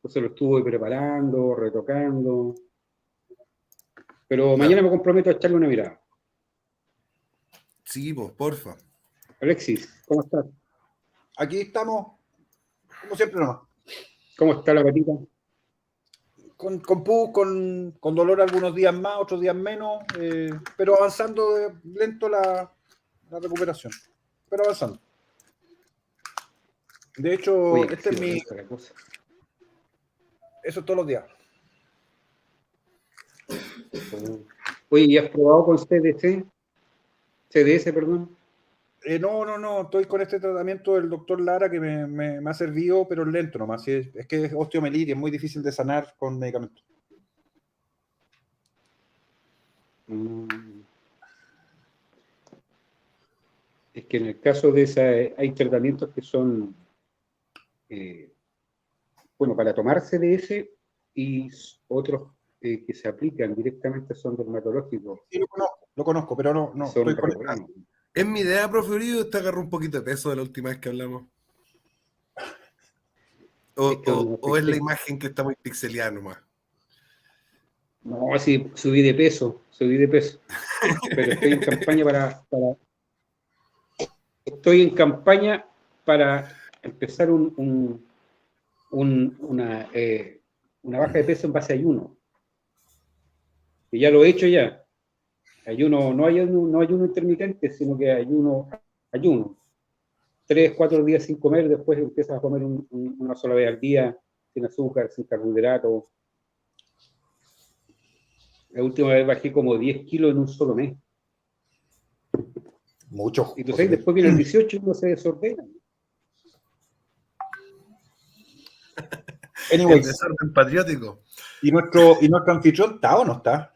Entonces lo estuve preparando, retocando. Pero Ya. mañana me comprometo a echarle una mirada. Sí, pues, porfa. Alexis, ¿cómo estás? Aquí estamos, como siempre nomás. ¿Cómo está la patita? Con pus, con dolor algunos días más, otros días menos, pero avanzando lento la recuperación. Pero avanzando. De hecho, Oye, este es sí, mi... la cosa. Eso es todos los días. Oye, ¿y has probado con CDC? CDS, perdón. No, estoy con este tratamiento del doctor Lara que me ha servido, pero es lento nomás. Sí, es que es osteomelitis, es muy difícil de sanar con medicamentos. Es que en el caso de esa, hay tratamientos que son, bueno, para tomar CDS y otros que se aplican directamente son dermatológicos. Sí, lo conozco, pero no Son estoy con re buenos. ¿Es mi idea, profe Uribe, usted agarró un poquito de peso de la última vez que hablamos? Es que ¿O es la imagen que está muy pixeleada nomás? No, sí, subí de peso. Pero estoy en campaña estoy en campaña para empezar una baja de peso en base a ayuno. Y ya lo he hecho ya. Ayuno, no ayuno intermitente, sino que ayuno. 3, 4 días sin comer, después empiezas a comer una sola vez al día, sin azúcar, sin carbohidratos. La última vez bajé como 10 kilos en un solo mes. mucho. Y tú sabes, después viene el 18 y uno se desordena. El desorden patriótico. ¿Y nuestro anfitrión está o no está?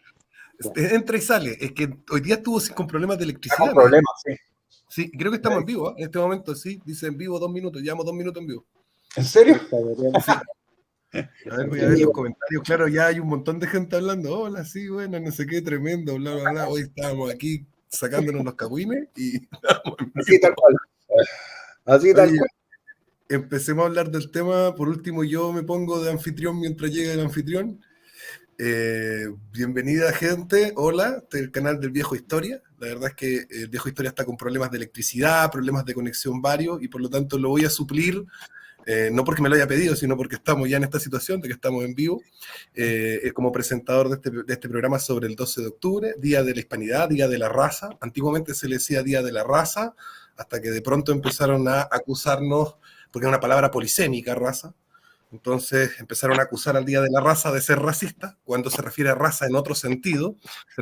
Entra y sale. Es que hoy día estuvo con problemas de electricidad. Con problemas, sí. Sí, creo que estamos en vivo, ¿eh? En este momento, sí. Dice en vivo 2 minutos. Llevamos 2 minutos en vivo. ¿En serio? Sí. A ver, voy a ver los comentarios. Claro, ya hay un montón de gente hablando. Hola, sí, bueno, no sé qué, tremendo, bla, bla, bla. Hoy estábamos aquí sacándonos los cagüines y Así tal cual. Así tal Oye, cual. empecemos a hablar del tema. Por último, yo me pongo de anfitrión mientras llega el anfitrión. Bienvenida, gente. Hola, este es el canal del Viejo Historia. La verdad es que el Viejo Historia está con problemas de electricidad, problemas de conexión varios, y por lo tanto lo voy a suplir. No porque me lo haya pedido, sino porque estamos ya en esta situación de que estamos en vivo, como presentador de este programa sobre el 12 de octubre, Día de la Hispanidad, Día de la Raza. Antiguamente se le decía Día de la Raza, hasta que de pronto empezaron a acusarnos, porque es una palabra polisémica, raza. Entonces empezaron a acusar al Día de la Raza de ser racista, cuando se refiere a raza en otro sentido, se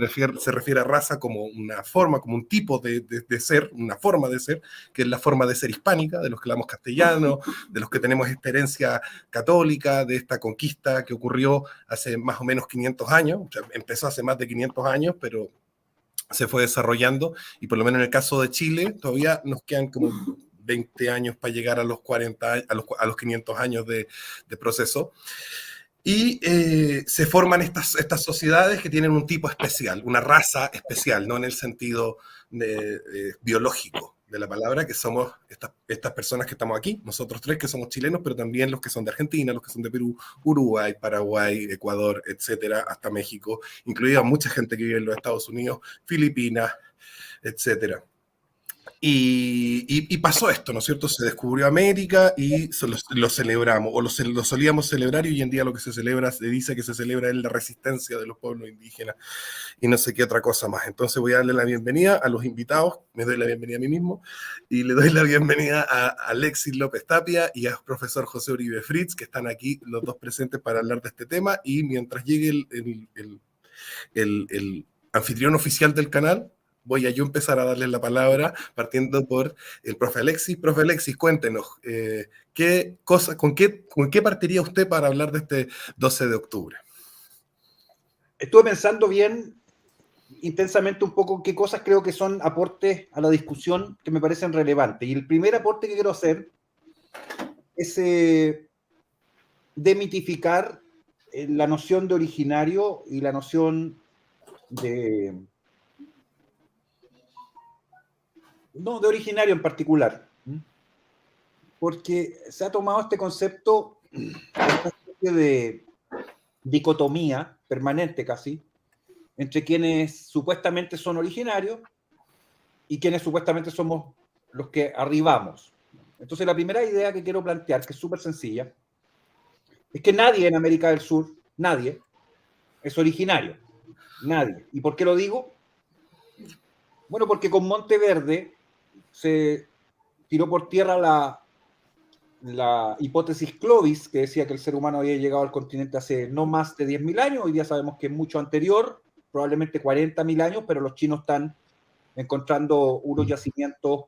refiere a raza como una forma, como un tipo de ser, una forma de ser, que es la forma de ser hispánica, de los que hablamos castellano, de los que tenemos esta herencia católica, de esta conquista que ocurrió hace más o menos 500 años, o sea, empezó hace más de 500 años, pero se fue desarrollando, y por lo menos en el caso de Chile, todavía nos quedan como 20 años para llegar a los 40, a los 500 años de proceso. Y se forman estas sociedades que tienen un tipo especial, una raza especial, no en el sentido biológico de la palabra, que somos estas personas que estamos aquí, nosotros tres que somos chilenos, pero también los que son de Argentina, los que son de Perú, Uruguay, Paraguay, Ecuador, etcétera, hasta México, incluida mucha gente que vive en los Estados Unidos, Filipinas, etcétera. Y pasó esto, ¿no es cierto? Se descubrió América y lo celebramos, o lo solíamos celebrar, y hoy en día lo que se celebra, se dice que se celebra es la resistencia de los pueblos indígenas y no sé qué otra cosa más. Entonces voy a darle la bienvenida a los invitados, me doy la bienvenida a mí mismo, y le doy la bienvenida a Alexis López Tapia y al profesor José Uribe Fritz, que están aquí los dos presentes para hablar de este tema, y mientras llegue el anfitrión oficial del canal, voy a yo empezar a darles la palabra, partiendo por el profe Alexis. Profe Alexis, cuéntenos, con qué partiría usted para hablar de este 12 de octubre? Estuve pensando bien, intensamente un poco, qué cosas creo que son aportes a la discusión que me parecen relevantes. Y el primer aporte que quiero hacer es demitificar la noción de originario y la noción de... No, de originario en particular. Porque se ha tomado este concepto especie de dicotomía permanente casi entre quienes supuestamente son originarios y quienes supuestamente somos los que arribamos. Entonces la primera idea que quiero plantear, que es súper sencilla, es que nadie en América del Sur, nadie, es originario. Nadie. ¿Y por qué lo digo? Bueno, porque con Monteverde se tiró por tierra la hipótesis Clovis, que decía que el ser humano había llegado al continente hace no más de 10.000 años. Hoy día sabemos que es mucho anterior, probablemente 40.000 años, pero los chinos están encontrando unos yacimientos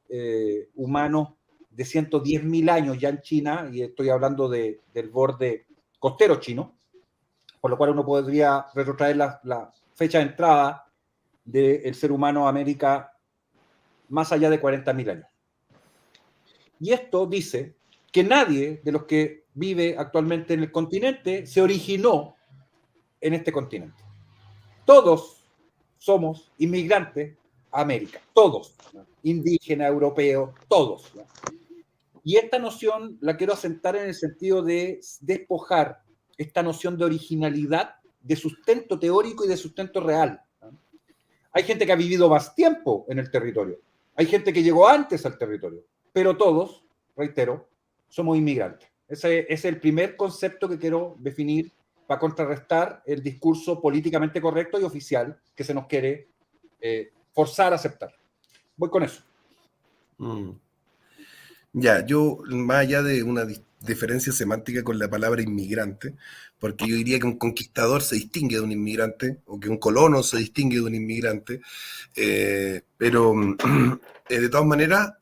humanos de 110.000 años ya en China, y estoy hablando del borde costero chino, por lo cual uno podría retrotraer la fecha de entrada del ser humano a América más allá de 40.000 años. Y esto dice que nadie de los que vive actualmente en el continente se originó en este continente. Todos somos inmigrantes a América, todos, indígenas, europeos, todos. Y esta noción la quiero asentar en el sentido de despojar esta noción de originalidad de sustento teórico y de sustento real. Hay gente que ha vivido más tiempo en el territorio, hay gente que llegó antes al territorio, pero todos, reitero, somos inmigrantes. Ese es el primer concepto que quiero definir para contrarrestar el discurso políticamente correcto y oficial que se nos quiere forzar a aceptar. Voy con eso. Ya, yo, más allá de una diferencia semántica con la palabra inmigrante, porque yo diría que un conquistador se distingue de un inmigrante, o que un colono se distingue de un inmigrante, pero de todas maneras,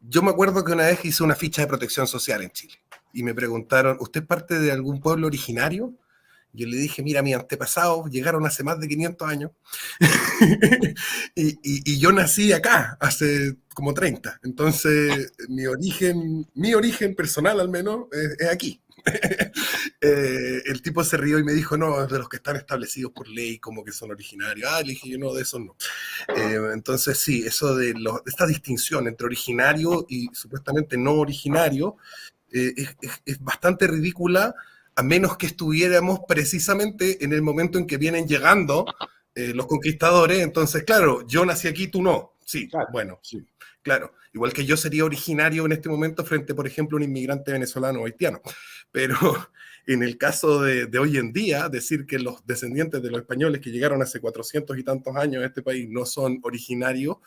yo me acuerdo que una vez hice una ficha de protección social en Chile, y me preguntaron, ¿usted es parte de algún pueblo originario? Yo le dije, mira, mis antepasados llegaron hace más de 500 años y yo nací acá hace como 30. Entonces, mi origen personal al menos es aquí. El tipo se rió y me dijo, no, es de los que están establecidos por ley, como que son originarios. Le dije yo, no, de esos no. Entonces, sí, eso de esta distinción entre originario y supuestamente no originario es bastante ridícula, a menos que estuviéramos precisamente en el momento en que vienen llegando los conquistadores. Entonces, claro, yo nací aquí, tú no. Sí, claro. Bueno, sí, claro. Igual que yo sería originario en este momento frente, por ejemplo, a un inmigrante venezolano o haitiano. Pero en el caso de hoy en día, decir que los descendientes de los españoles que llegaron hace 400 y tantos años a este país no son originarios,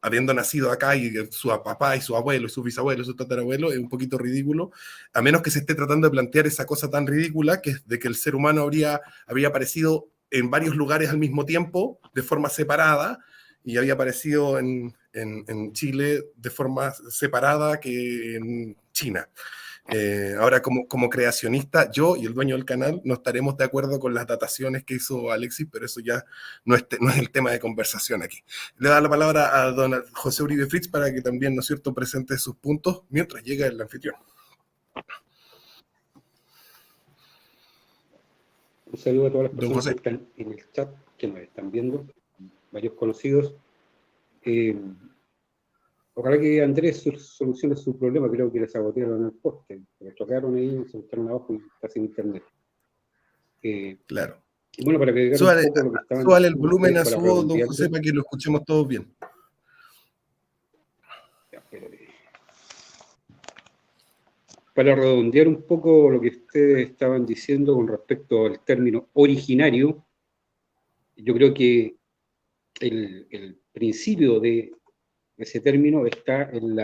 habiendo nacido acá y su papá y su abuelo y su bisabuelo y su tatarabuelo, es un poquito ridículo, a menos que se esté tratando de plantear esa cosa tan ridícula que es de que el ser humano habría aparecido en varios lugares al mismo tiempo, de forma separada, y había aparecido en Chile de forma separada que en China. Ahora, como creacionista, yo y el dueño del canal no estaremos de acuerdo con las dataciones que hizo Alexis, pero eso ya no es el tema de conversación aquí. Le da la palabra a don José Uribe Fritz para que también, ¿no es cierto?, presente sus puntos mientras llega el anfitrión. Un saludo a todas las personas que están en el chat, que nos están viendo, varios conocidos. Ojalá que Andrés solucione su problema. Creo que le sabotearon el poste, le chocaron ahí, se buscaron abajo y está sin internet. Claro. Y bueno, para que súbale el volumen a su voz, don José, para que lo escuchemos todos bien. Ya, para redondear un poco lo que ustedes estaban diciendo con respecto al término originario, yo creo que el principio de ese término está en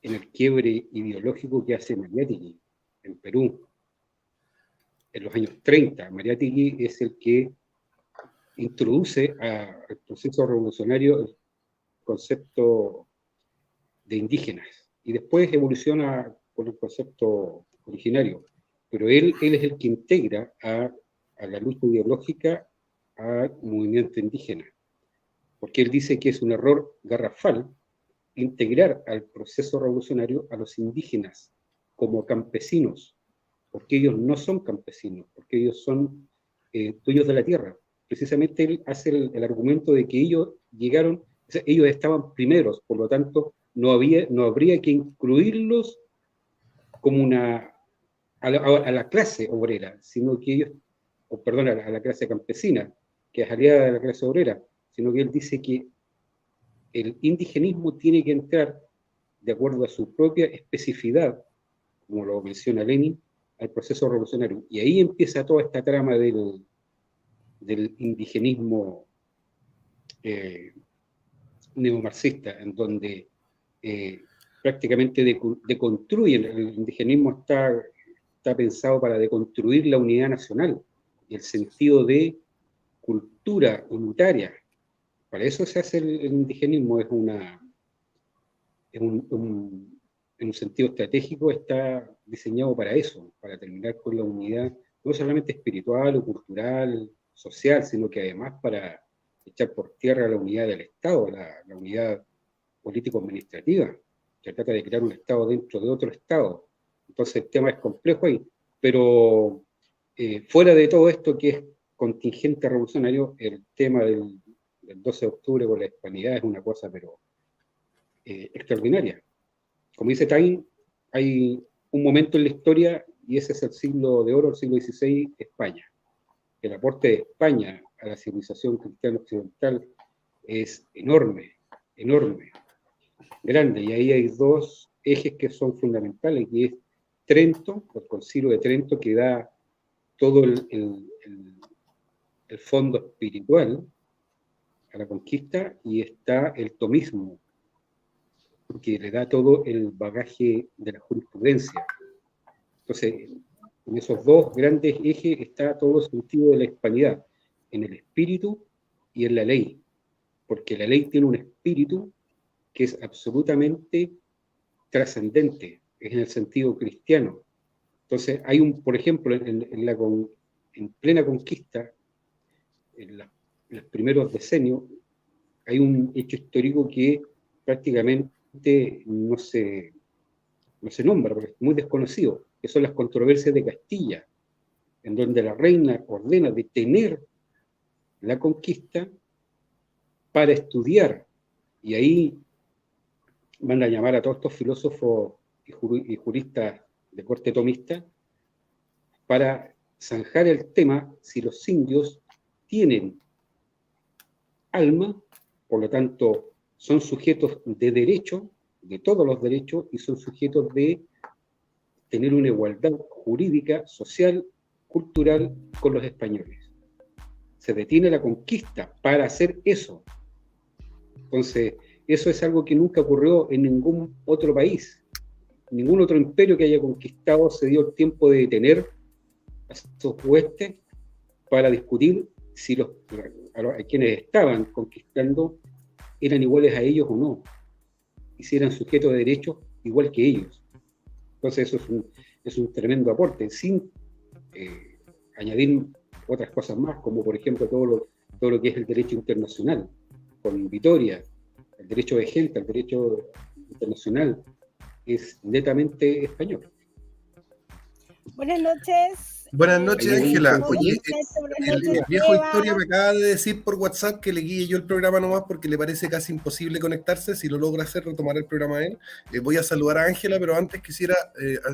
el quiebre ideológico que hace Mariátegui en Perú. En los años 30, Mariátegui es el que introduce al proceso revolucionario el concepto de indígenas y después evoluciona con el concepto originario. Pero él es el que integra a la lucha ideológica al movimiento indígena, porque él dice que es un error garrafal integrar al proceso revolucionario a los indígenas como campesinos, porque ellos no son campesinos, porque ellos son dueños de la tierra. Precisamente él hace el argumento de que ellos llegaron, o sea, ellos estaban primeros, por lo tanto no habría que incluirlos como a la clase obrera, sino que ellos, perdón, a la clase campesina, que es aliada de la clase obrera, sino que él dice que el indigenismo tiene que entrar de acuerdo a su propia especificidad, como lo menciona Lenin, al proceso revolucionario. Y ahí empieza toda esta trama del indigenismo neomarxista, en donde prácticamente deconstruyen. El indigenismo está pensado para deconstruir la unidad nacional y el sentido de cultura unitaria. Para eso se hace el indigenismo, en un sentido estratégico está diseñado para eso, para terminar con la unidad, no solamente espiritual o cultural, social, sino que además para echar por tierra la unidad del Estado, la unidad político-administrativa, que trata de crear un Estado dentro de otro Estado. Entonces el tema es complejo ahí, pero fuera de todo esto que es contingente revolucionario, el tema del 12 de octubre con la hispanidad es una cosa pero extraordinaria. Como dice Tain, hay un momento en la historia, y ese es el siglo de oro, el siglo XVI, España. El aporte de España a la civilización cristiana occidental es enorme, enorme, grande, y ahí hay dos ejes que son fundamentales, que es Trento, el Concilio de Trento, que da todo el fondo espiritual a la conquista, y está el tomismo, que le da todo el bagaje de la jurisprudencia. Entonces, en esos dos grandes ejes está todo el sentido de la hispanidad, en el espíritu y en la ley, porque la ley tiene un espíritu que es absolutamente trascendente, es en el sentido cristiano. Entonces, hay por ejemplo, en plena conquista, en los primeros decenios, hay un hecho histórico que prácticamente no se nombra, porque es muy desconocido, que son las controversias de Castilla, en donde la reina ordena detener la conquista para estudiar, y ahí van a llamar a todos estos filósofos y juristas de corte tomista para zanjar el tema si los indios tienen alma, por lo tanto son sujetos de derecho, de todos los derechos, y son sujetos de tener una igualdad jurídica, social, cultural con los españoles. Se detiene la conquista para hacer eso. Entonces, eso es algo que nunca ocurrió en ningún otro país. Ningún otro imperio que haya conquistado se dio el tiempo de detener a esos huestes para discutir si a quienes estaban conquistando eran iguales a ellos o no, y si eran sujetos de derechos igual que ellos. Entonces eso es un tremendo aporte, sin añadir otras cosas más, como por ejemplo todo lo que es el derecho internacional, con Vitoria, el derecho de gente, el derecho internacional, es netamente español. Buenas noches. Buenas noches, Ángela. Oye, Buenas el noches, viejo Eva. Historia me acaba de decir por WhatsApp que le guíe yo el programa nomás porque le parece casi imposible conectarse. Si lo logra hacer, retomará el programa a él. Voy a saludar a Ángela, pero antes quisiera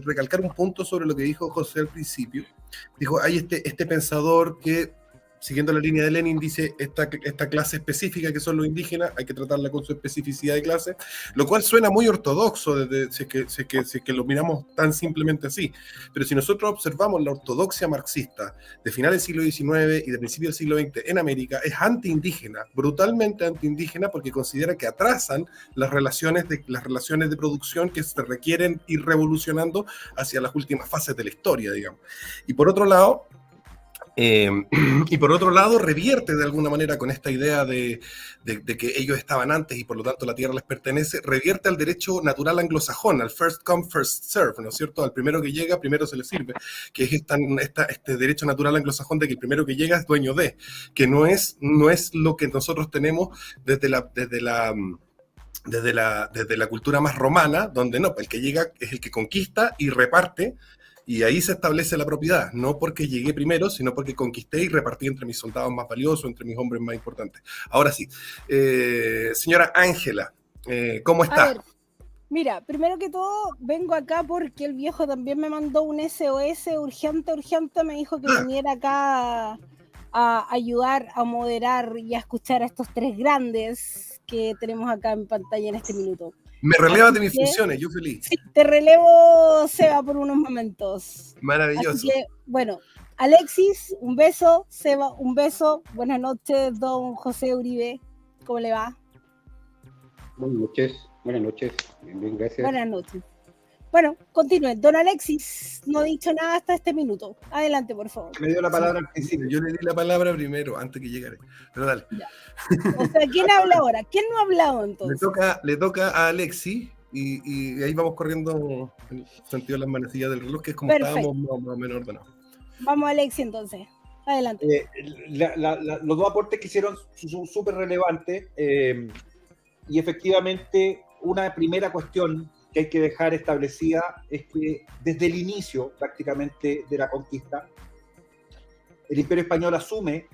recalcar un punto sobre lo que dijo José al principio. Dijo, hay este pensador que, siguiendo la línea de Lenin, dice esta clase específica que son los indígenas, hay que tratarla con su especificidad de clase, lo cual suena muy ortodoxo si es que lo miramos tan simplemente así. Pero si nosotros observamos la ortodoxia marxista de finales del siglo XIX y de principios del siglo XX en América, es antiindígena, brutalmente antiindígena, porque considera que atrasan las relaciones de producción que se requieren ir revolucionando hacia las últimas fases de la historia, digamos. Y por otro lado, revierte de alguna manera con esta idea de que ellos estaban antes y por lo tanto la tierra les pertenece, revierte al derecho natural anglosajón, al first come, first serve, ¿no es cierto? Al primero que llega, primero se le sirve, que es este derecho natural anglosajón de que el primero que llega es dueño de, que no es lo que nosotros tenemos desde la cultura más romana, donde no, el que llega es el que conquista y reparte. Y ahí se establece la propiedad, no porque llegué primero, sino porque conquisté y repartí entre mis soldados más valiosos, entre mis hombres más importantes. Ahora sí, señora Ángela, ¿cómo está? A ver, Mira, primero que todo, vengo acá porque el viejo también me mandó un SOS urgente, me dijo que viniera acá a ayudar, a moderar y a escuchar a estos tres grandes que tenemos acá en pantalla en este minuto. Me relevas de Así mis que, funciones, yo feliz. sí, te relevo, Seba, por unos momentos. Maravilloso. Así que, bueno, Alexis, un beso, Seba, un beso. Buenas noches, don José Uribe. ¿Cómo le va? Buenas noches. Bien, gracias. Buenas noches. Bueno, continúen. Don Alexis no ha dicho nada hasta este minuto. Adelante, por favor. Me dio la palabra al principio. Yo le di la palabra primero, antes que llegara. Pero dale. Ya. O sea, ¿quién habla ahora? ¿Quién no ha hablado entonces? Le toca a Alexis y ahí vamos corriendo en el sentido de las manecillas del reloj, que es como Perfecto. estábamos más o menos ordenados. Vamos, Alexis, entonces. Adelante. Los dos aportes que hicieron son súper relevantes y efectivamente una primera cuestión que hay que dejar establecida es que desde el inicio prácticamente de la conquista, el Imperio Español asume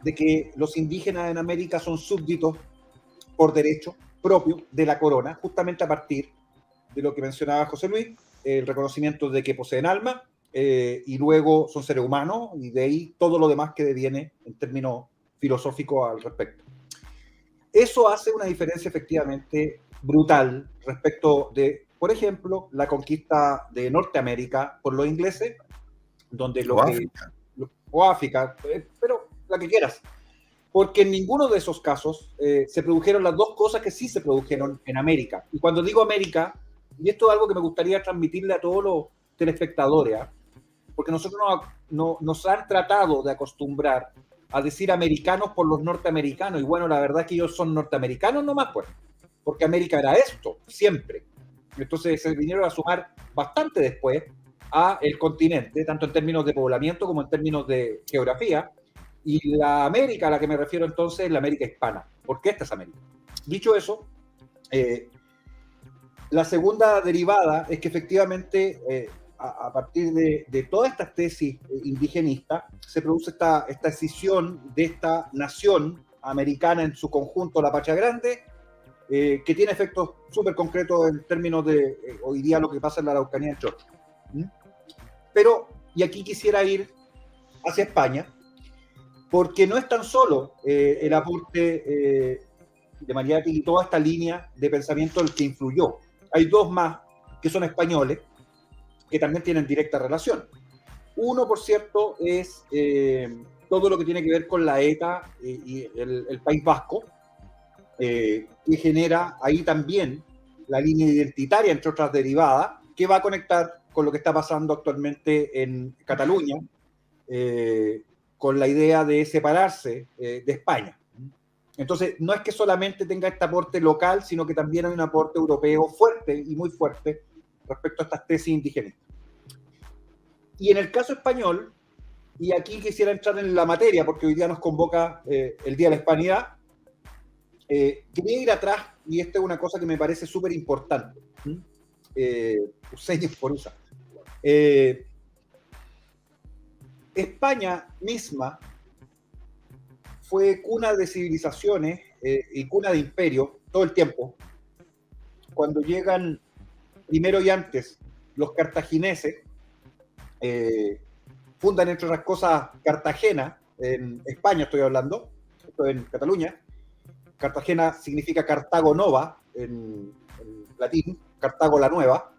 de que los indígenas en América son súbditos por derecho propio de la corona, justamente a partir de lo que mencionaba José Luis, el reconocimiento de que poseen alma, y luego son seres humanos, y de ahí todo lo demás que deviene en términos filosóficos al respecto. Eso hace una diferencia efectivamente brutal respecto de, por ejemplo, la conquista de Norteamérica por los ingleses, donde o África, pero la que quieras, porque en ninguno de esos casos se produjeron las dos cosas que sí se produjeron en América. Y cuando digo América, y esto es algo que me gustaría transmitirle a todos los telespectadores, porque nosotros nos han tratado de acostumbrar a decir americanos por los norteamericanos, y bueno, la verdad es que ellos son norteamericanos nomás, pues, porque América era esto, siempre. Entonces se vinieron a sumar bastante después a el continente, tanto en términos de poblamiento como en términos de geografía, y la América a la que me refiero entonces es la América hispana, porque esta es América. Dicho eso, la segunda derivada es que efectivamente a partir de todas estas tesis indigenistas se produce esta escisión de esta nación americana en su conjunto, la Patria Grande, que tiene efectos súper concretos en términos de hoy día lo que pasa en la Araucanía en Chorro. Pero, y aquí quisiera ir hacia España, porque no es tan solo el aporte de Mariátegui y toda esta línea de pensamiento el que influyó. Hay dos más que son españoles, que también tienen directa relación. Uno, por cierto, es todo lo que tiene que ver con la ETA y el País Vasco, que genera ahí también la línea identitaria, entre otras derivadas, que va a conectar con lo que está pasando actualmente en Cataluña, con la idea de separarse de España. Entonces, no es que solamente tenga este aporte local, sino que también hay un aporte europeo fuerte y muy fuerte respecto a estas tesis indígenas. Y en el caso español, y aquí quisiera entrar en la materia, porque hoy día nos convoca el Día de la Hispanidad, quería ir atrás, y esta es una cosa que me parece súper importante. Señas por usar. España misma fue cuna de civilizaciones y cuna de imperios todo el tiempo. Cuando llegan primero y antes los cartagineses, fundan entre otras cosas Cartagena, en España estoy hablando, esto en Cataluña. Cartagena significa Cartago Nova en latín, Cartago la Nueva,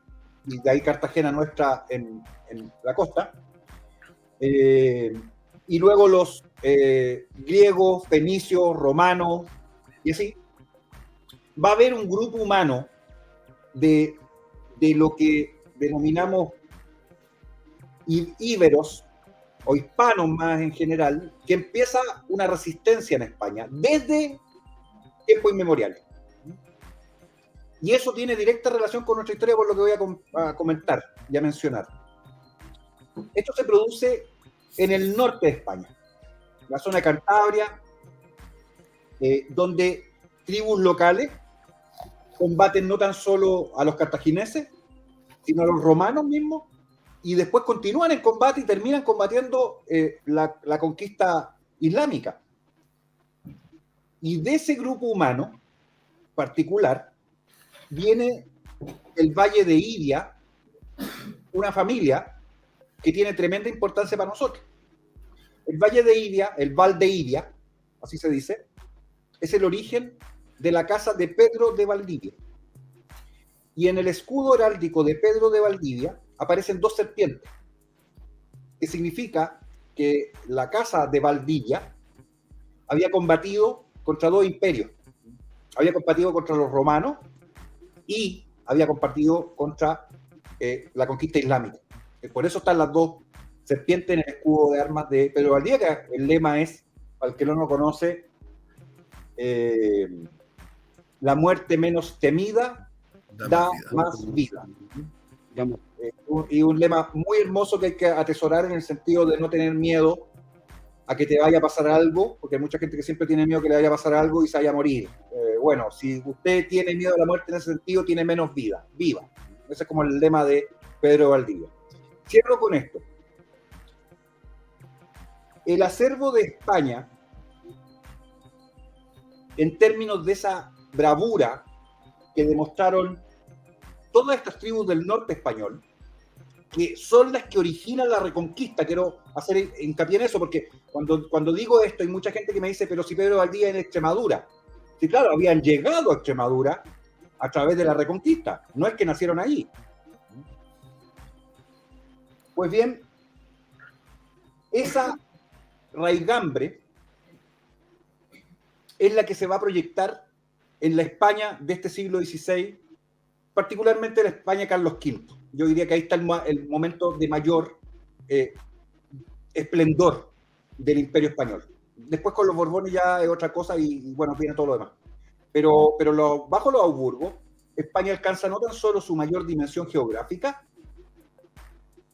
y de ahí Cartagena nuestra en la costa. Y luego los griegos, fenicios, romanos, y así. Va a haber un grupo humano de lo que denominamos íberos, o hispanos más en general, que empieza una resistencia en España, desde tiempos inmemoriales. Y eso tiene directa relación con nuestra historia, por lo que voy a comentar y a mencionar. Esto se produce en el norte de España, la zona de Cantabria, donde tribus locales combaten no tan solo a los cartagineses, sino a los romanos mismos, y después continúan en combate y terminan combatiendo la conquista islámica. Y de ese grupo humano particular viene el Valle de Idia, una familia que tiene tremenda importancia para nosotros. El Valle de Idia, el Val de Idia, así se dice, es el origen de la casa de Pedro de Valdivia. Y en el escudo heráldico de Pedro de Valdivia aparecen dos serpientes, que significa que la casa de Valdivia había combatido contra dos imperios. Había combatido contra los romanos y había combatido contra la conquista islámica. Por eso están las dos serpientes en el escudo de armas de Pedro de Valdivia, que el lema es, para el que no lo conoce, la muerte menos temida da más vida. Y un lema muy hermoso que hay que atesorar en el sentido de no tener miedo a que te vaya a pasar algo, porque hay mucha gente que siempre tiene miedo que le vaya a pasar algo y se vaya a morir. Bueno, si usted tiene miedo a la muerte en ese sentido, tiene menos vida. Viva. Ese es como el lema de Pedro Valdivia. Cierro con esto. El acervo de España, en términos de esa bravura que demostraron todas estas tribus del norte español, que son las que originan la reconquista. Quiero hacer hincapié en eso, porque cuando digo esto, hay mucha gente que me dice, pero si Pedro Valdivia en Extremadura. Sí, claro, habían llegado a Extremadura a través de la reconquista, no es que nacieron ahí. Pues bien, esa raigambre es la que se va a proyectar en la España de este siglo XVI, particularmente la España Carlos V. Yo diría que ahí está el momento de mayor esplendor del Imperio Español. Después con los Borbones ya es otra cosa y bueno, viene todo lo demás. Pero bajo los Augsburgos, España alcanza no tan solo su mayor dimensión geográfica,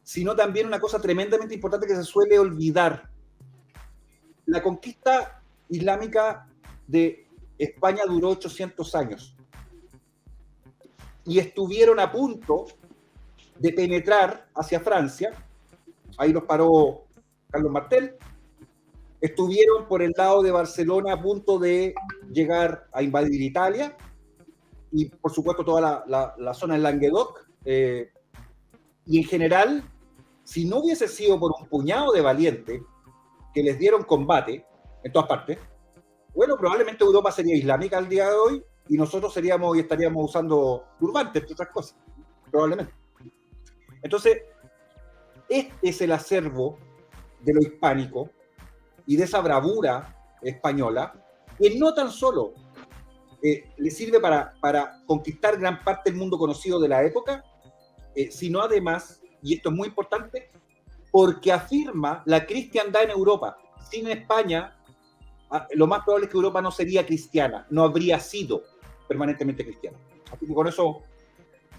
sino también una cosa tremendamente importante que se suele olvidar. La conquista islámica de España duró 800 años y estuvieron a punto de penetrar hacia Francia. Ahí los paró Carlos Martel. Estuvieron por el lado de Barcelona a punto de llegar a invadir Italia y por supuesto toda la zona del Languedoc, y en general, si no hubiese sido por un puñado de valientes que les dieron combate en todas partes, bueno, probablemente Europa sería islámica al día de hoy y nosotros seríamos y estaríamos usando turbantes, entre otras cosas, probablemente. Entonces, este es el acervo de lo hispánico y de esa bravura española, que no tan solo le sirve para conquistar gran parte del mundo conocido de la época, sino además, y esto es muy importante, porque afirma la cristiandad en Europa. Sin España, lo más probable es que Europa no sería cristiana, no habría sido permanentemente cristiana. Así que con eso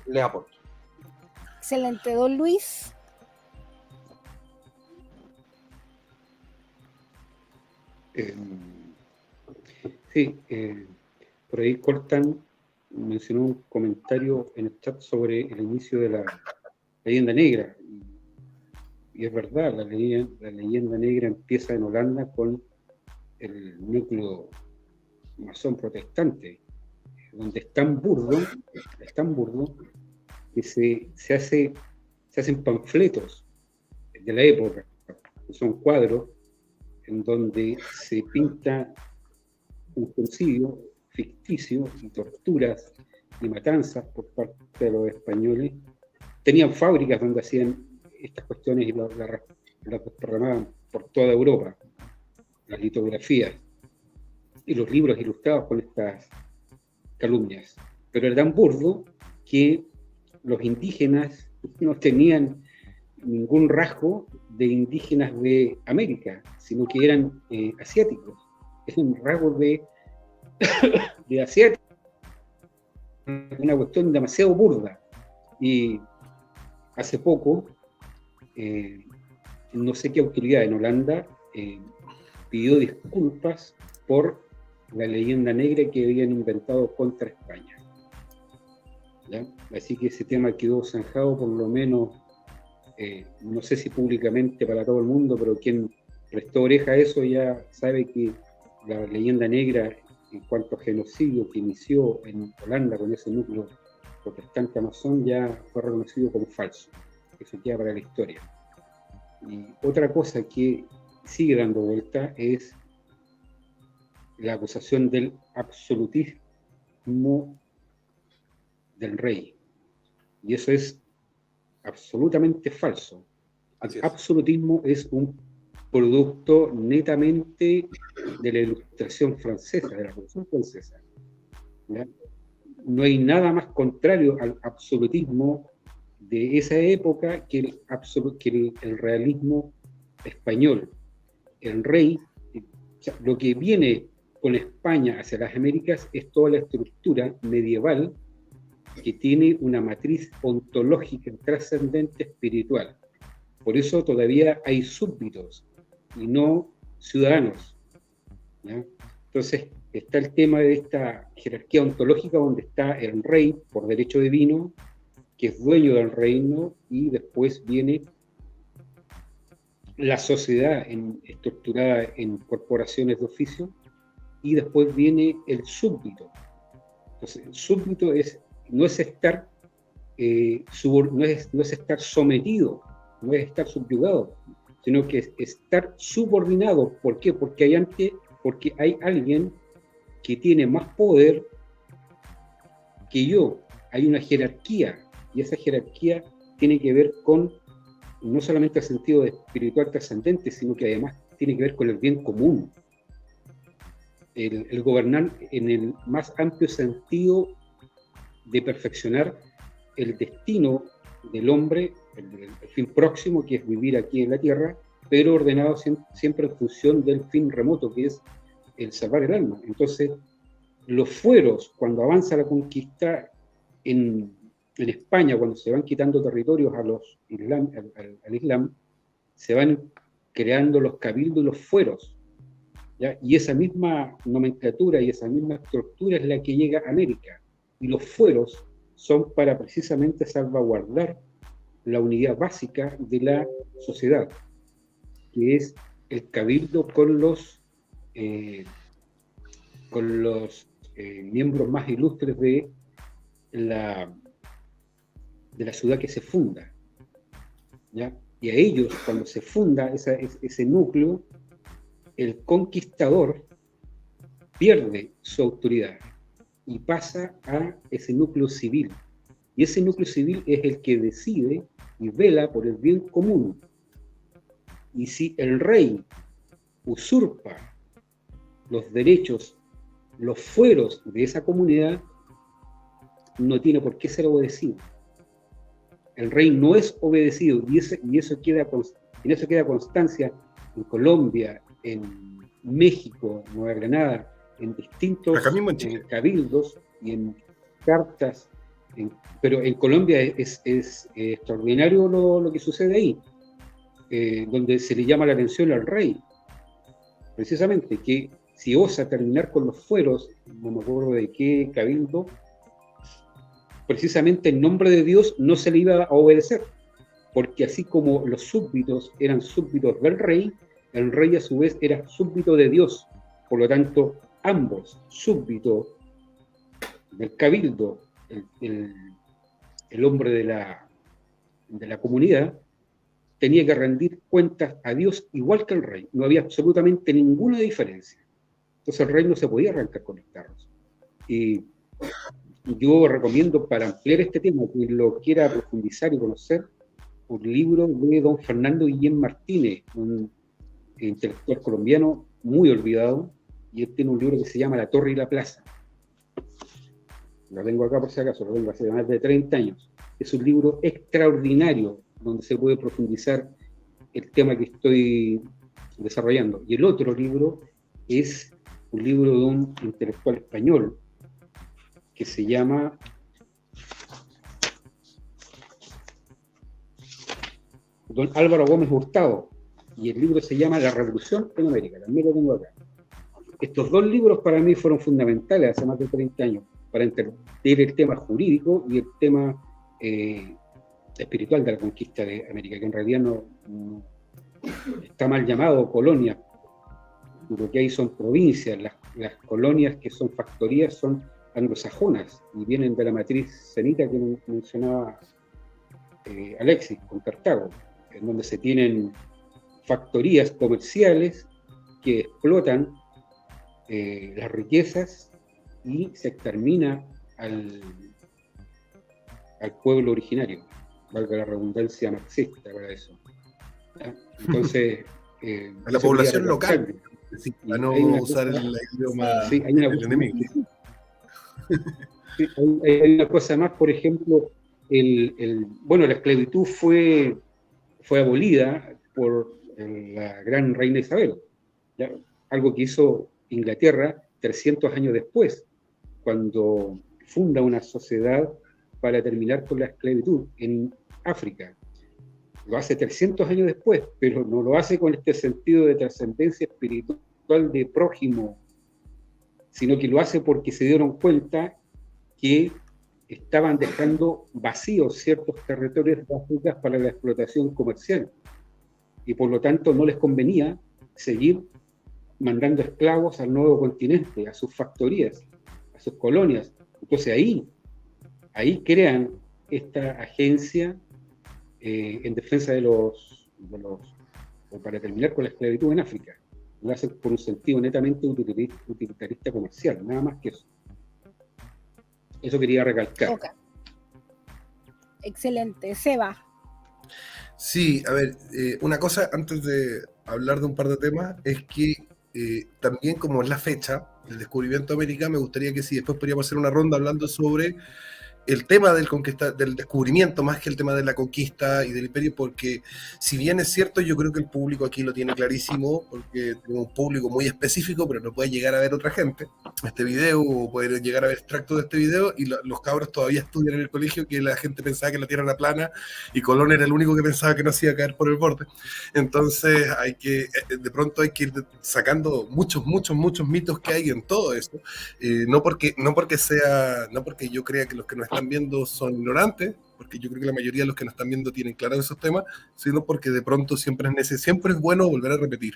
les aporto. Excelente, don Luis. Sí, por ahí Cortan mencionó un comentario en el chat sobre el inicio de la leyenda negra. Y es verdad, la leyenda negra empieza en Holanda con el núcleo masón protestante, donde es tan burdo que se hacen panfletos de la época, que son cuadros en donde se pinta un genocidio ficticio y torturas y matanzas por parte de los españoles. Tenían fábricas donde hacían estas cuestiones y las programaban por toda Europa, las litografías y los libros ilustrados con estas calumnias. Pero era tan burdo que los indígenas no tenían ningún rasgo de indígenas de América, sino que eran asiáticos. Es un rasgo de asiáticos. Una cuestión demasiado burda. Y hace poco, no sé qué autoridad en Holanda pidió disculpas por la leyenda negra que habían inventado contra España. ¿Ya? Así que ese tema quedó zanjado, por lo menos, no sé si públicamente para todo el mundo, pero quien prestó oreja a eso ya sabe que la leyenda negra, en cuanto a genocidio que inició en Holanda con ese núcleo protestante masón ya fue reconocido como falso. Eso queda para la historia. Y otra cosa que sigue dando vuelta es la acusación del absolutismo del rey. Y eso es absolutamente falso. El absolutismo es un producto netamente de la Ilustración francesa, de la Revolución Francesa. ¿Ya? No hay nada más contrario al absolutismo de esa época que el realismo español. El rey, o sea, lo que viene con España hacia las Américas es toda la estructura medieval que tiene una matriz ontológica trascendente espiritual. Por eso todavía hay súbditos y no ciudadanos, ¿ya? Entonces está el tema de esta jerarquía ontológica donde está el rey por derecho divino, que es dueño del reino, y después viene la sociedad estructurada en corporaciones de oficio, y después viene el súbdito. Entonces el súbdito no es estar sometido, no es estar subyugado, sino que es estar subordinado. ¿Por qué? Porque hay alguien que tiene más poder que yo. Hay una jerarquía, y esa jerarquía tiene que ver con no solamente el sentido espiritual trascendente, sino que además tiene que ver con el bien común. El gobernar en el más amplio sentido de perfeccionar el destino del hombre, el fin próximo, que es vivir aquí en la tierra, pero ordenado siempre en función del fin remoto, que es el salvar el alma. Entonces, los fueros, cuando avanza la conquista en España, cuando se van quitando territorios al Islam, se van creando los cabildos y los fueros, ¿ya? Y esa misma nomenclatura y esa misma estructura es la que llega a América. Y los fueros son para precisamente salvaguardar la unidad básica de la sociedad, que es el cabildo con los miembros más ilustres de la ciudad que se funda, ¿ya? Y a ellos, cuando se funda ese núcleo, el conquistador pierde su autoridad y pasa a ese núcleo civil. Y ese núcleo civil es el que decide y vela por el bien común. Y si el rey usurpa los derechos, los fueros de esa comunidad, no tiene por qué ser obedecido. El rey no es obedecido, y en eso queda constancia en Colombia, en México, en Nueva Granada, en distintos cabildos y en cartas, pero en Colombia es extraordinario lo que sucede ahí, donde se le llama la atención al rey, precisamente, que si osa terminar con los fueros, no me acuerdo de qué cabildo, precisamente en nombre de Dios no se le iba a obedecer, porque así como los súbditos eran súbditos del rey, el rey a su vez era súbdito de Dios. Por lo tanto, ambos, súbdito del cabildo, el hombre de la comunidad, tenía que rendir cuentas a Dios igual que el rey. No había absolutamente ninguna diferencia. Entonces el rey no se podía arrancar con los carros. Y yo recomiendo, para ampliar este tema, que lo quiera profundizar y conocer, un libro de don Fernando Guillén Martínez, un intelectual colombiano muy olvidado, y él tiene un libro que se llama La Torre y la Plaza. Lo tengo acá por si acaso, lo tengo hace más de 30 años. Es un libro extraordinario donde se puede profundizar el tema que estoy desarrollando. Y el otro libro es un libro de un intelectual español que se llama don Álvaro Gómez Hurtado, y el libro se llama La Revolución en América. También lo tengo acá. Estos dos libros para mí fueron fundamentales hace más de 30 años para entender el tema jurídico y el tema espiritual de la conquista de América, que en realidad no está mal llamado colonia. Lo que hay son provincias. Las colonias que son factorías son anglosajonas y vienen de la matriz semita que mencionaba Alexis, con Cartago, en donde se tienen factorías comerciales que explotan las riquezas y se extermina al pueblo originario, valga la redundancia marxista para eso. ¿Ya? Entonces, a la población local, para no usar el idioma del enemigo. Sí, hay una cosa más, por ejemplo, bueno, la esclavitud fue abolida por la gran reina Isabel, ¿ya? Algo que hizo Inglaterra 300 años después, cuando funda una sociedad para terminar con la esclavitud en África. Lo hace 300 años después, pero no lo hace con este sentido de trascendencia espiritual de prójimo, sino que lo hace porque se dieron cuenta que estaban dejando vacíos ciertos territorios de África para la explotación comercial, y por lo tanto no les convenía seguir mandando esclavos al nuevo continente, a sus factorías, a sus colonias. Entonces ahí crean esta agencia en defensa o para terminar con la esclavitud en África. Lo hacen por un sentido netamente utilitarista comercial, nada más que eso. Eso quería recalcar. Okay. Excelente. Seba. Sí, a ver, una cosa antes de hablar de un par de temas es que también, como es la fecha del descubrimiento de América, me gustaría que si después podríamos hacer una ronda hablando sobre el tema del descubrimiento más que el tema de la conquista y del imperio, porque si bien es cierto, yo creo que el público aquí lo tiene clarísimo, porque tenemos un público muy específico, pero no puede llegar a ver otra gente este video, o puede llegar a ver extractos de este video, y los cabros todavía estudian en el colegio que la gente pensaba que la Tierra era plana, y Colón era el único que pensaba que no se iba a caer por el borde. Entonces de pronto hay que ir sacando muchos mitos que hay en todo esto, no porque yo crea que los que nos están viendo son ignorantes, porque yo creo que la mayoría de los que nos están viendo tienen claros esos temas, sino porque de pronto siempre es bueno volver a repetir.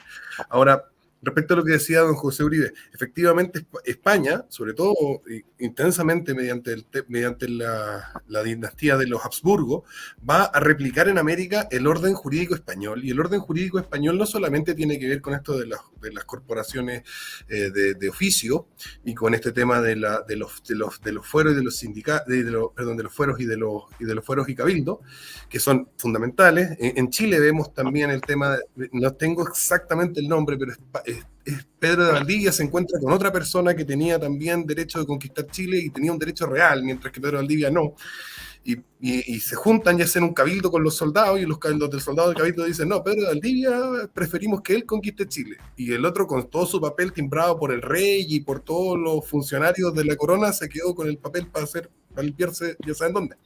Ahora, respecto a lo que decía don José Uribe, efectivamente España, sobre todo intensamente mediante la dinastía de los Habsburgo, va a replicar en América el orden jurídico español, y el orden jurídico español no solamente tiene que ver con esto de las corporaciones de oficio, y con este tema de los fueros y de los sindicatos, de los fueros y de los fueros y cabildos, que son fundamentales. En Chile vemos también el tema, no tengo exactamente el nombre, pero Pedro de Valdivia se encuentra con otra persona que tenía también derecho de conquistar Chile y tenía un derecho real, mientras que Pedro de Valdivia no. Y se juntan y hacen un cabildo con los soldados, y los del soldado del cabildo dicen: no, Pedro de Valdivia, preferimos que él conquiste Chile. Y el otro, con todo su papel timbrado por el rey y por todos los funcionarios de la corona, se quedó con el papel para limpiarse ya saben dónde.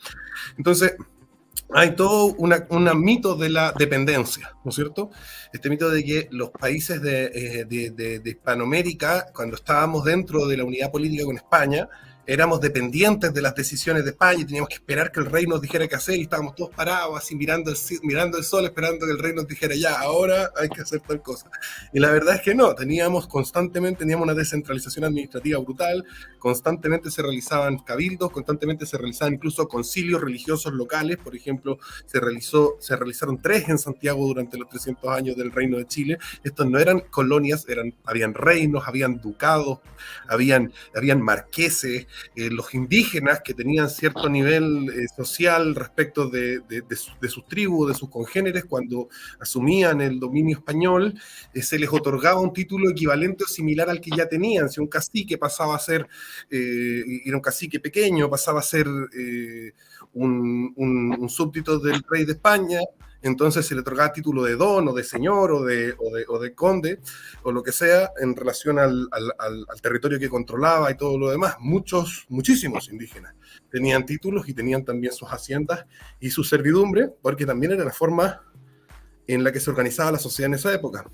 Entonces, hay todo un mito de la dependencia, ¿no es cierto? Este mito de que los países de Hispanoamérica, cuando estábamos dentro de la unidad política con España, éramos dependientes de las decisiones de España y teníamos que esperar que el rey nos dijera qué hacer, y estábamos todos parados así mirando el sol, esperando que el rey nos dijera: ya, ahora hay que hacer tal cosa. Y la verdad es que no, teníamos una descentralización administrativa brutal, constantemente se realizaban cabildos, constantemente se realizaban incluso concilios religiosos locales. Por ejemplo, se realizaron 3 en Santiago durante los 300 años del Reino de Chile. Estos no eran colonias, habían reinos, habían ducados, habían marqueses. Los indígenas, que tenían cierto nivel social respecto de sus tribus, de sus congéneres, cuando asumían el dominio español, se les otorgaba un título equivalente o similar al que ya tenían. Si un cacique pasaba a ser, era un cacique pequeño, pasaba a ser un súbdito del rey de España, entonces se le otorgaba título de don, o de señor, o de conde, o lo que sea, en relación al territorio que controlaba y todo lo demás. Muchísimos indígenas tenían títulos y tenían también sus haciendas y su servidumbre, porque también era la forma en la que se organizaba la sociedad en esa época,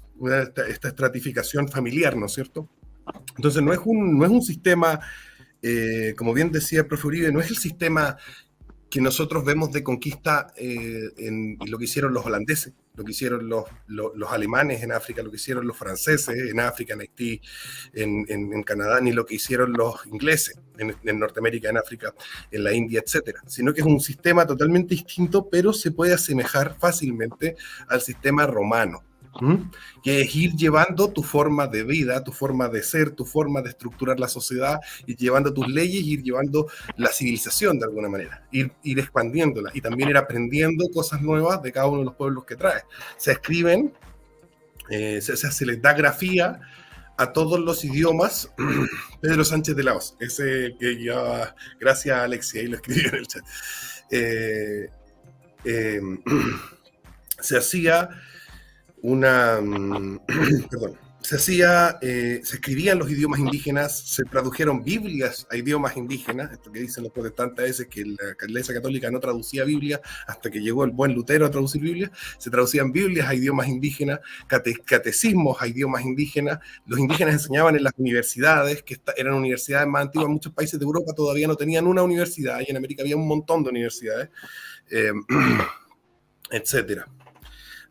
esta estratificación familiar, ¿no es cierto? Entonces no es un sistema, como bien decía el profe Uribe, no es el sistema que nosotros vemos de conquista en lo que hicieron los holandeses, lo que hicieron los alemanes en África, lo que hicieron los franceses en África, en Haití, en Canadá, ni lo que hicieron los ingleses en Norteamérica, en África, en la India, etcétera, sino que es un sistema totalmente distinto, pero se puede asemejar fácilmente al sistema romano, que es ir llevando tu forma de vida, tu forma de ser, tu forma de estructurar la sociedad, ir llevando tus leyes, ir llevando la civilización de alguna manera, ir expandiéndola y también ir aprendiendo cosas nuevas de cada uno de los pueblos que trae. Se escriben, se les da grafía a todos los idiomas. Pedro Sánchez de Laos, ese que ya, gracias a Alexia, ahí lo escribí en el chat. Se hacía se escribían los idiomas indígenas, se tradujeron Biblias a idiomas indígenas, esto que dicen los protestantes a veces, que la Iglesia Católica no traducía Biblia hasta que llegó el buen Lutero a traducir Biblia. Se traducían Biblias a idiomas indígenas, catecismos a idiomas indígenas. Los indígenas enseñaban en las universidades, que eran universidades más antiguas. Muchos países de Europa todavía no tenían una universidad, y en América había un montón de universidades, etcétera.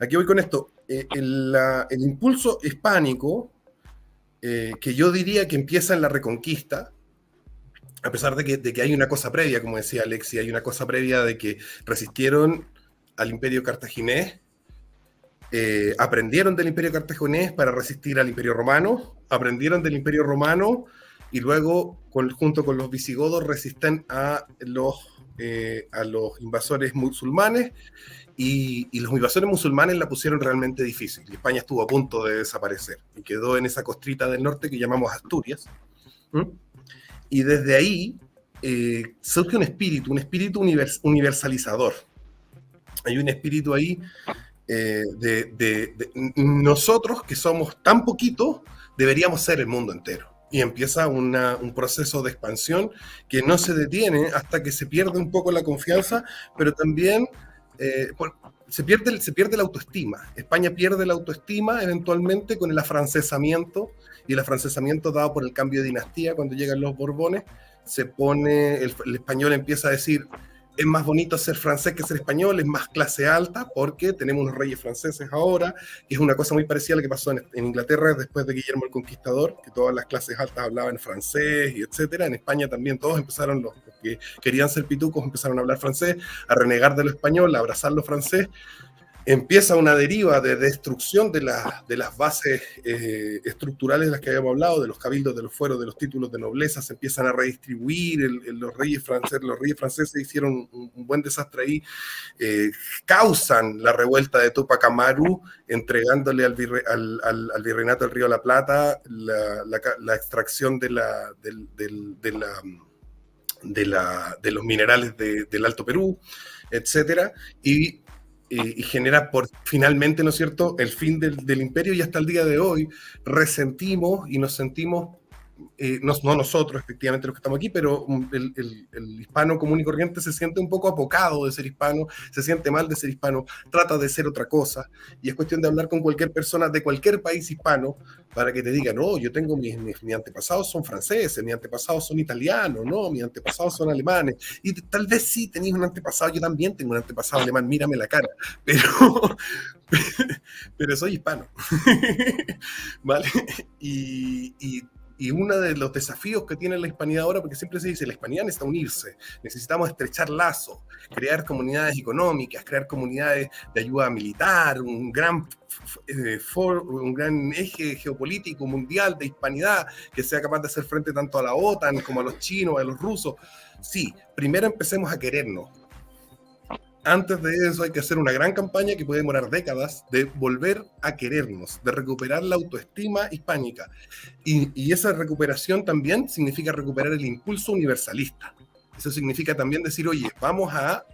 Aquí voy con esto. El impulso hispánico, que yo diría que empieza en la Reconquista, a pesar de que hay una cosa previa, como decía Alexia, hay una cosa previa de que resistieron al Imperio Cartaginés, aprendieron del Imperio Cartaginés para resistir al Imperio Romano, aprendieron del Imperio Romano y luego, junto con los visigodos, resisten a los invasores musulmanes. Y los invasores musulmanes la pusieron realmente difícil. Y España estuvo a punto de desaparecer y quedó en esa costrita del norte que llamamos Asturias. Y desde ahí surge un espíritu universalizador. Hay un espíritu ahí de nosotros, que somos tan poquitos, deberíamos ser el mundo entero. Y empieza un proceso de expansión que no se detiene hasta que se pierde un poco la confianza, pero también se pierde la autoestima. España pierde la autoestima eventualmente con el afrancesamiento, y el afrancesamiento dado por el cambio de dinastía. Cuando llegan los Borbones, el español empieza a decir: es más bonito ser francés que ser español, es más clase alta, porque tenemos unos reyes franceses ahora, y es una cosa muy parecida a lo que pasó en Inglaterra después de Guillermo el Conquistador, que todas las clases altas hablaban francés, y etcétera. En España también todos empezaron, los que querían ser pitucos empezaron a hablar francés, a renegar de lo español, a abrazar lo francés. Empieza una deriva de destrucción de las bases estructurales de las que habíamos hablado, de los cabildos, de los fueros, de los títulos de nobleza. Se empiezan a redistribuir. Los reyes franceses hicieron un buen desastre ahí. Causan la revuelta de Tupac Amaru, entregándole al virreinato del Río de la Plata la extracción de los minerales del Alto Perú, etcétera, y genera finalmente, ¿no es cierto?, el fin del imperio. Y hasta el día de hoy resentimos y nos sentimos, no nosotros efectivamente los que estamos aquí, pero el hispano común y corriente se siente un poco apocado de ser hispano, se siente mal de ser hispano, trata de ser otra cosa, y es cuestión de hablar con cualquier persona de cualquier país hispano para que te diga: no, yo tengo mis antepasados son franceses, mis antepasados son italianos, no, mis antepasados son alemanes. Y tal vez sí tenéis un antepasado, yo también tengo un antepasado alemán, mírame la cara, pero soy hispano. ¿Vale? Y uno de los desafíos que tiene la hispanidad ahora, porque siempre se dice, la hispanidad necesita unirse, necesitamos estrechar lazos, crear comunidades económicas, crear comunidades de ayuda militar, un gran eje geopolítico mundial de hispanidad que sea capaz de hacer frente tanto a la OTAN como a los chinos, a los rusos. Sí, primero empecemos a querernos. Antes de eso hay que hacer una gran campaña que puede demorar décadas, de volver a querernos, de recuperar la autoestima hispánica. Y esa recuperación también significa recuperar el impulso universalista. Eso significa también decir: oye, vamos a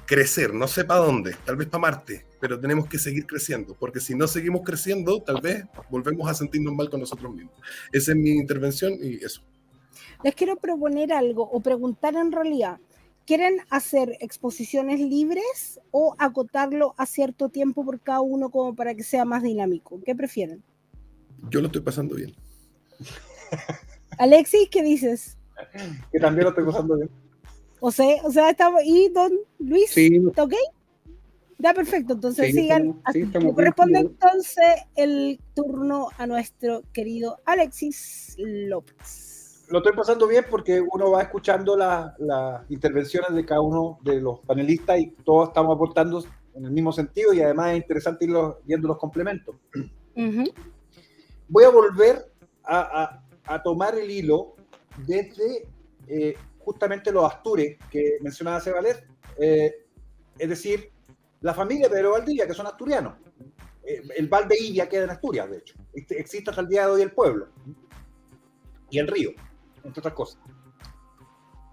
crecer, no sé para dónde, tal vez para Marte, pero tenemos que seguir creciendo, porque si no seguimos creciendo, tal vez volvemos a sentirnos mal con nosotros mismos. Esa es mi intervención y eso. Les quiero proponer algo, o preguntar en realidad. ¿Quieren hacer exposiciones libres o acotarlo a cierto tiempo por cada uno como para que sea más dinámico? ¿Qué prefieren? Yo lo estoy pasando bien. Alexis, ¿qué dices? Que también lo estoy pasando bien. O sea, estamos. ¿Y don Luis? Sí, ¿Está ok? Ya, perfecto. Entonces Sí, sigan. estamos- así. sí, estamos Le corresponde bien. entonces el turno a nuestro querido Alexis López. Lo estoy pasando bien porque uno va escuchando las intervenciones de cada uno de los panelistas y todos estamos aportando en el mismo sentido y además es interesante ir viendo los complementos. Ujú. Voy a volver a tomar el hilo desde justamente los Astures que mencionaba Cebalet, es decir, la familia de Pedro Valdivia, que son asturianos. El Valdeivia queda en Asturias, de hecho. Existe hasta el día de hoy el pueblo y el río, entre otras cosas.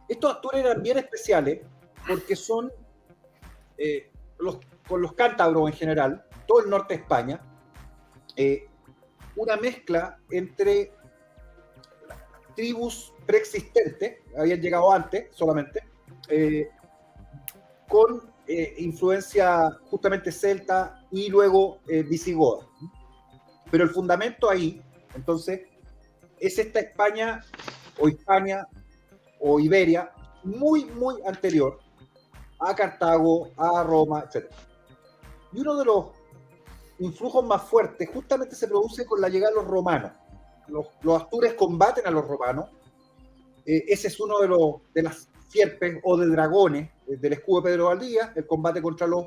Estos Astures eran bien especiales porque son, con los cántabros en general, todo el norte de España, una mezcla entre tribus preexistentes, habían llegado antes solamente, con influencia justamente celta y luego visigoda. Pero el fundamento ahí, entonces, es esta España o Hispania o Iberia muy, muy anterior a Cartago, a Roma, etc. Y uno de los influjos más fuertes justamente se produce con la llegada de los romanos. Los astures combaten a los romanos. Ese es uno de las sierpes o de dragones del escudo de Pedro Valdivia, el combate contra los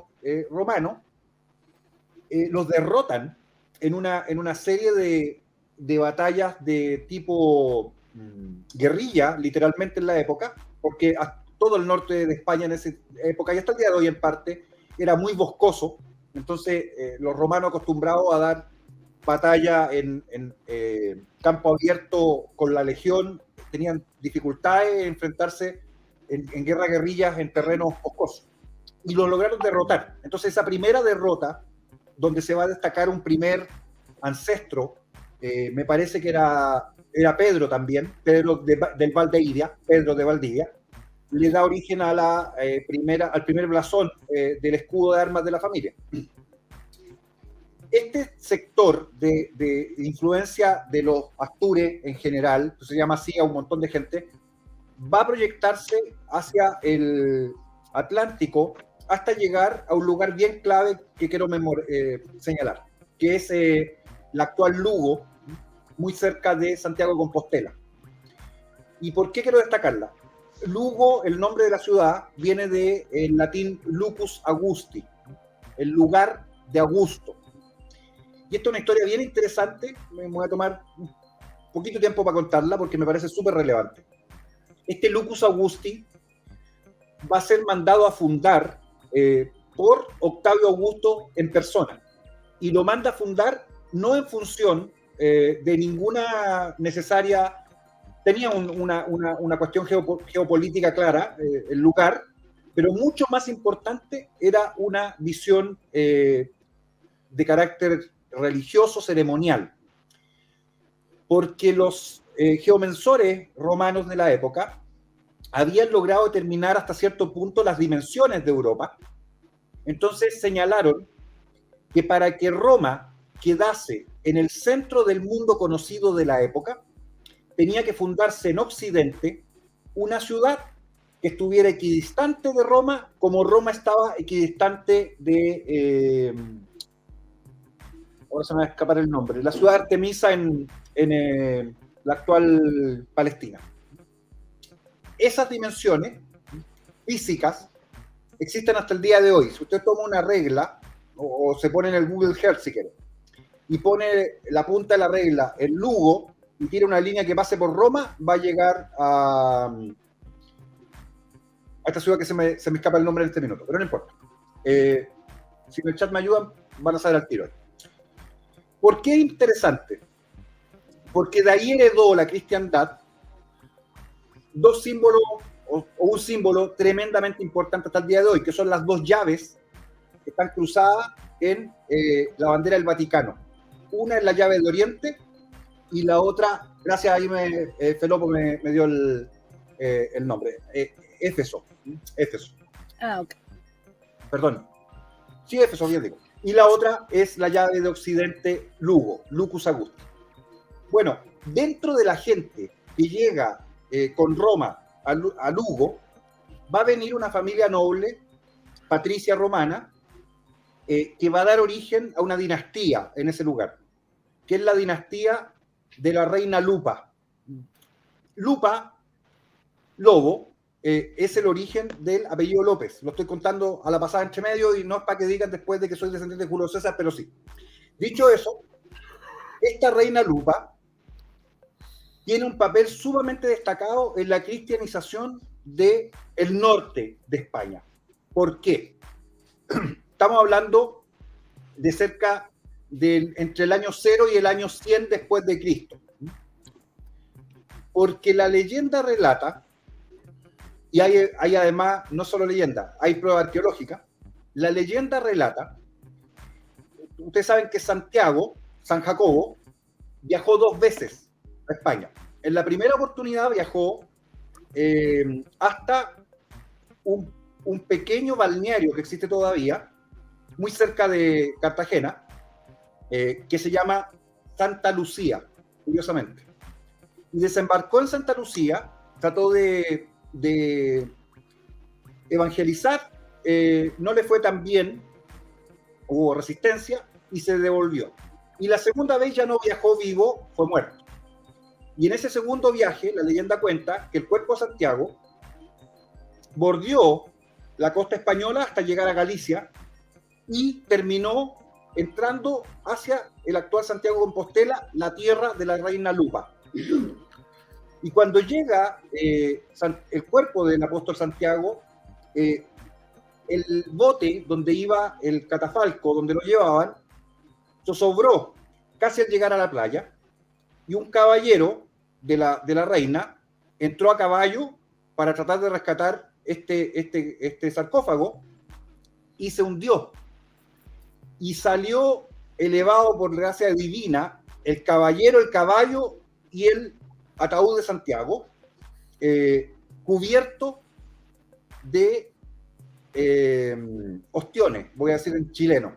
romanos. Los derrotan en una serie de batallas de tipo guerrilla, literalmente en la época, porque todo el norte de España en esa época y hasta el día de hoy en parte era muy boscoso. Entonces los romanos acostumbrados a dar batalla en campo abierto con la legión tenían dificultades en enfrentarse en guerrillas en terrenos boscosos y lo lograron derrotar. Entonces esa primera derrota donde se va a destacar un primer ancestro, me parece que era Pedro también, Pedro del Valdivia, Pedro de Valdivia, le da origen a al primer blasón del escudo de armas de la familia. Este sector de influencia de los astures en general, que se llama así a un montón de gente, va a proyectarse hacia el Atlántico hasta llegar a un lugar bien clave que quiero señalar, que es la actual Lugo, muy cerca de Santiago de Compostela. ¿Y por qué quiero destacarla? Lugo, el nombre de la ciudad, viene del latín Lucus Augusti, el lugar de Augusto. Y esta es una historia bien interesante, me voy a tomar un poquito de tiempo para contarla porque me parece súper relevante. Este Lucus Augusti va a ser mandado a fundar por Octavio Augusto en persona. Y lo manda a fundar no en función de ninguna necesaria... Tenía una cuestión geopolítica clara, el lugar, pero mucho más importante era una visión de carácter religioso, ceremonial. Porque los geomensores romanos de la época habían logrado determinar hasta cierto punto las dimensiones de Europa. Entonces señalaron que para que Roma quedase en el centro del mundo conocido de la época, tenía que fundarse en Occidente una ciudad que estuviera equidistante de Roma, como Roma estaba equidistante de... ahora se me va a escapar el nombre. La ciudad de Artemisa en la actual Palestina. Esas dimensiones físicas existen hasta el día de hoy. Si usted toma una regla, o se pone en el Google Earth si quiere, y pone la punta de la regla en Lugo, y tira una línea que pase por Roma, va a llegar a esta ciudad que se me escapa el nombre en este minuto, pero no importa. Si en el chat me ayudan, van a saber al tiro. ¿Por qué es interesante? Porque de ahí heredó la cristiandad dos símbolos, o un símbolo tremendamente importante hasta el día de hoy, que son las dos llaves que están cruzadas en la bandera del Vaticano. Una es la llave de Oriente, y la otra, gracias, ahí Felopo me dio el nombre, Éfeso. Ah, ok. Perdón. Sí, Éfeso, bien digo. Y la otra es la llave de Occidente, Lugo, Lucus Augusti. Bueno, dentro de la gente que llega con Roma a Lugo, va a venir una familia noble, patricia romana, que va a dar origen a una dinastía en ese lugar, que es la dinastía de la reina Lupa. Lupa, lobo, es el origen del apellido López. Lo estoy contando a la pasada entre medio y no es para que digan después de que soy descendiente de Julio César, pero sí. Dicho eso, esta reina Lupa tiene un papel sumamente destacado en la cristianización del norte de España. ¿Por qué? Estamos hablando de cerca de entre el año 0 y el año 100 después de Cristo. Porque la leyenda relata, y hay además, no solo leyenda, hay prueba arqueológica, la leyenda relata, ustedes saben que Santiago, San Jacobo, viajó 2 veces a España. En la primera oportunidad viajó hasta un pequeño balneario que existe todavía, muy cerca de Cartagena, que se llama Santa Lucía, curiosamente. Y desembarcó en Santa Lucía, trató de evangelizar, no le fue tan bien, hubo resistencia y se devolvió. Y la segunda vez ya no viajó vivo, fue muerto. Y en ese segundo viaje, la leyenda cuenta que el cuerpo de Santiago bordeó la costa española hasta llegar a Galicia y terminó entrando hacia el actual Santiago de Compostela, la tierra de la reina Lupa. Y cuando llega el cuerpo del apóstol Santiago, el bote donde iba el catafalco, donde lo llevaban, zozobró casi al llegar a la playa, y un caballero de la reina entró a caballo para tratar de rescatar este sarcófago y se hundió. Y salió elevado por gracia divina el caballero, el caballo y el ataúd de Santiago, cubierto de ostiones, voy a decir en chileno.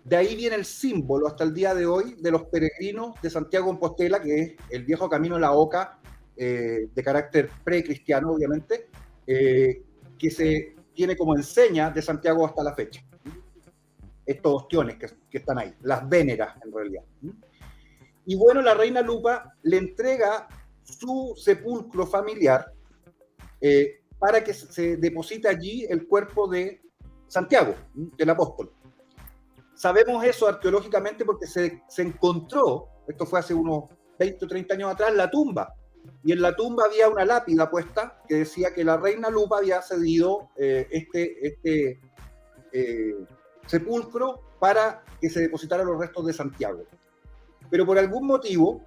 De ahí viene el símbolo hasta el día de hoy de los peregrinos de Santiago de Compostela, que es el viejo camino de la Oca, de carácter precristiano, obviamente, que se tiene como enseña de Santiago hasta la fecha. Estos ostiones que están ahí, las véneras en realidad. Y bueno, la reina Lupa le entrega su sepulcro familiar para que se deposite allí el cuerpo de Santiago, del apóstol. Sabemos eso arqueológicamente porque se encontró, esto fue hace unos 20 o 30 años atrás, la tumba. Y en la tumba había una lápida puesta que decía que la reina Lupa había cedido sepulcro para que se depositaran los restos de Santiago. Pero por algún motivo,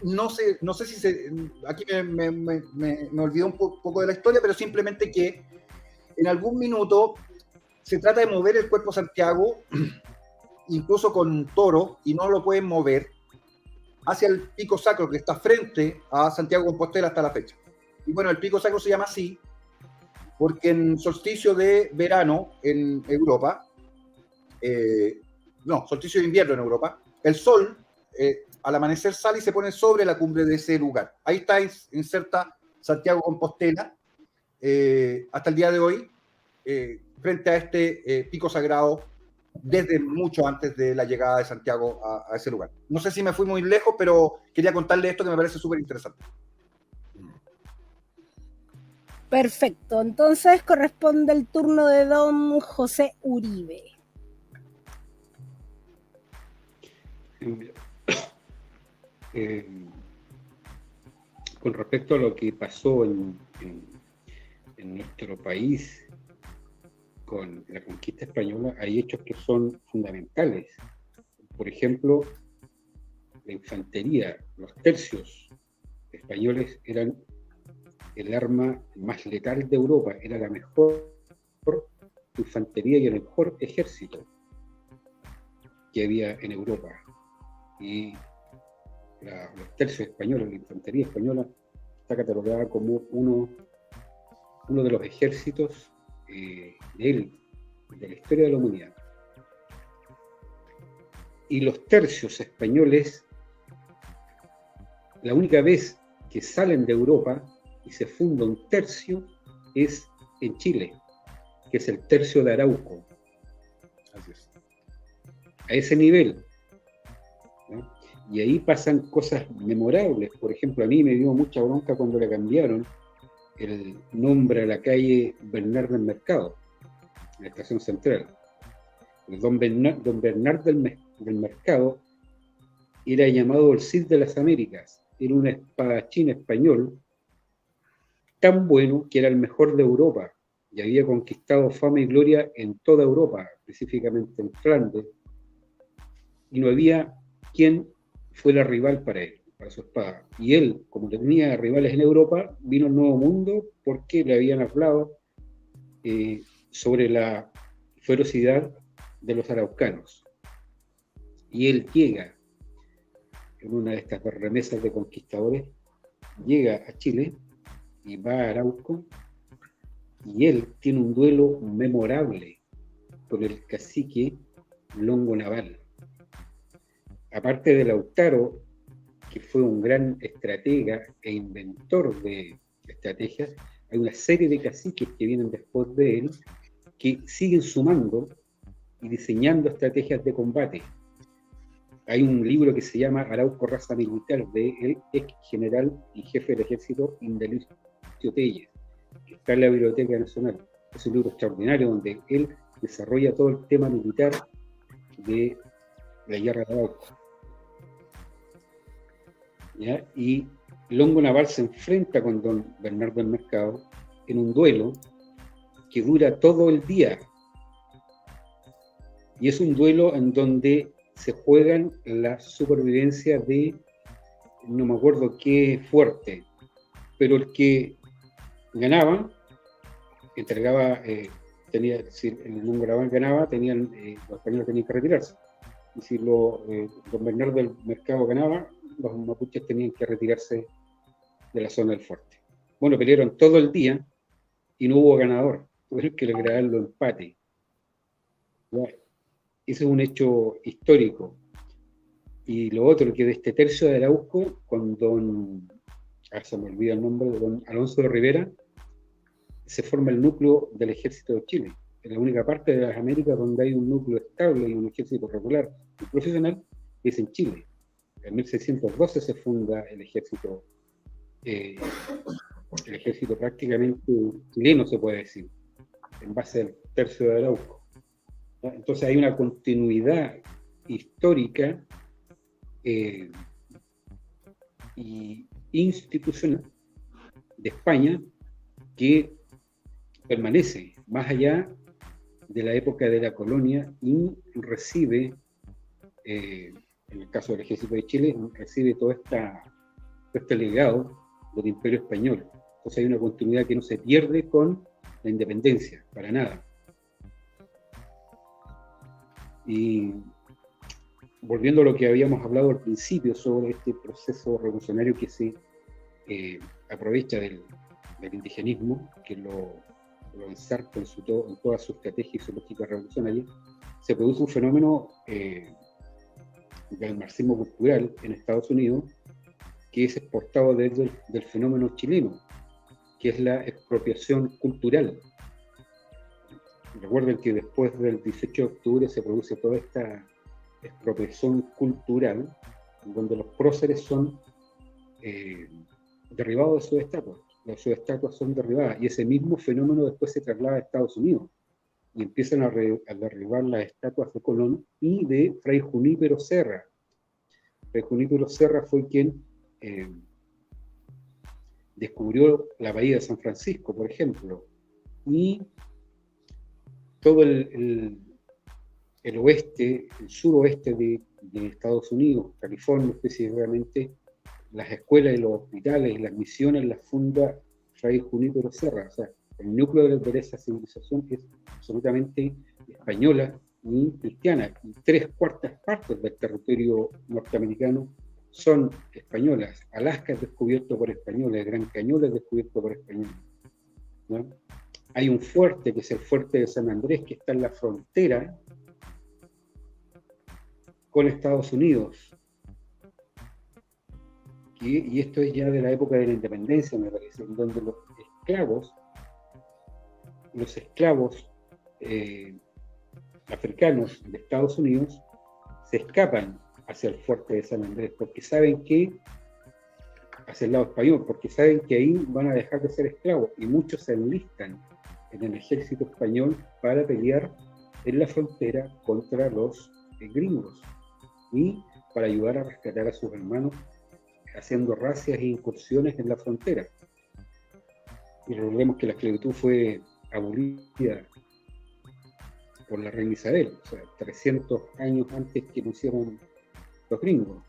no sé si aquí me olvidé un poco de la historia, pero simplemente que en algún minuto se trata de mover el cuerpo de Santiago, incluso con un toro, y no lo pueden mover hacia el pico sacro que está frente a Santiago de Compostela hasta la fecha. Y bueno, el pico sacro se llama así porque en solsticio de verano en Europa, solsticio de invierno en Europa, el sol al amanecer sale y se pone sobre la cumbre de ese lugar. Ahí está inserta Santiago de Compostela hasta el día de hoy, frente a este pico sagrado desde mucho antes de la llegada de Santiago a ese lugar. No sé si me fui muy lejos, pero quería contarle esto que me parece súper interesante. Perfecto, entonces corresponde el turno de don José Uribe. Con respecto a lo que pasó en nuestro país con la conquista española, hay hechos que son fundamentales. Por ejemplo, la infantería, los tercios españoles eran el arma más letal de Europa, era la mejor infantería y el mejor ejército que había en Europa. Y los tercios españoles, la infantería española, está catalogada como uno de los ejércitos de la historia de la humanidad. Y los tercios españoles, la única vez que salen de Europa y se funda un tercio es en Chile, que es el tercio de Arauco. Así es. A ese nivel, ¿no? Y ahí pasan cosas memorables. Por ejemplo, a mí me dio mucha bronca cuando le cambiaron el nombre a la calle Bernard del Mercado, en la estación central. El don Bernard del Mercado era llamado el Cid de las Américas. Era un espadachín español tan bueno que era el mejor de Europa y había conquistado fama y gloria en toda Europa, específicamente en Flandes, y no había quien fuera rival para él, para su espada. Y él, como tenía rivales en Europa, vino al Nuevo Mundo porque le habían hablado sobre la ferocidad de los araucanos. Y él llega, en una de estas remesas de conquistadores, llega a Chile y va a Arauco, y él tiene un duelo memorable con el cacique Longo Naval. Aparte de Lautaro, que fue un gran estratega e inventor de estrategias, hay una serie de caciques que vienen después de él que siguen sumando y diseñando estrategias de combate. Hay un libro que se llama Arauco, raza militar, de el ex general y jefe del ejército Indalecio Telles, que está en la Biblioteca Nacional. Es un libro extraordinario donde él desarrolla todo el tema militar de la guerra de Arauco. ¿Ya? Y Longo Naval se enfrenta con don Bernardo del Mercado en un duelo que dura todo el día. Y es un duelo en donde se juegan la supervivencia de, no me acuerdo qué fuerte, pero el que ganaba, entregaba, tenía, es decir, el Longo Naval ganaba, los españoles tenían que retirarse. Y si don Bernardo del Mercado ganaba, los mapuches tenían que retirarse de la zona del fuerte. Bueno, pelearon todo el día y no hubo ganador. Tuvieron que lograr los empates. Ese es un hecho histórico. Y lo otro, que de este tercio de Arauco, con se me olvida el nombre, de don Alonso de Rivera, se forma el núcleo del ejército de Chile. Es la única parte de las Américas donde hay un núcleo estable y un ejército regular y profesional, es en Chile. En 1612 se funda el ejército prácticamente chileno, se puede decir, en base al tercio de Arauco. Entonces hay una continuidad histórica y institucional de España que permanece más allá de la época de la colonia y recibe, en el caso del ejército de Chile, recibe todo este legado del Imperio Español. Entonces hay una continuidad que no se pierde con la independencia, para nada. Y volviendo a lo que habíamos hablado al principio sobre este proceso revolucionario que se aprovecha del indigenismo, que lo ensarta en toda su estrategia y su lógica revolucionaria, se produce un fenómeno del marxismo cultural en Estados Unidos que es exportado desde del fenómeno chileno, que es la expropiación cultural. Recuerden que después del 18 de octubre se produce toda esta expropiación cultural, donde los próceres son derribados de sus estatuas. Sus estatuas son derribadas, y ese mismo fenómeno después se traslada a Estados Unidos, y empiezan a derribar las estatuas de Colón y de Fray Junípero Serra. Fray Junípero Serra fue quien descubrió la bahía de San Francisco, por ejemplo, y todo el oeste, el suroeste de Estados Unidos, California específicamente, las escuelas y los hospitales y las misiones las funda Fray Junípero Serra. O sea, el núcleo de esa civilización es absolutamente española y cristiana, y 3/4 partes del territorio norteamericano son españolas. Alaska es descubierto por españoles, Gran Cañón es descubierto por españoles, ¿no? Hay un fuerte, que es el fuerte de San Andrés, que está en la frontera con Estados Unidos, y esto es ya de la época de la independencia, me parece, en donde los esclavos africanos de Estados Unidos se escapan hacia el fuerte de San Andrés, porque saben que, hacia el lado español, porque saben que ahí van a dejar de ser esclavos, y muchos se enlistan en el ejército español para pelear en la frontera contra los gringos, y para ayudar a rescatar a sus hermanos, haciendo razias e incursiones en la frontera. Y recordemos que la esclavitud fue abolida por la reina Isabel, o sea, 300 años antes que lo hicieron los gringos.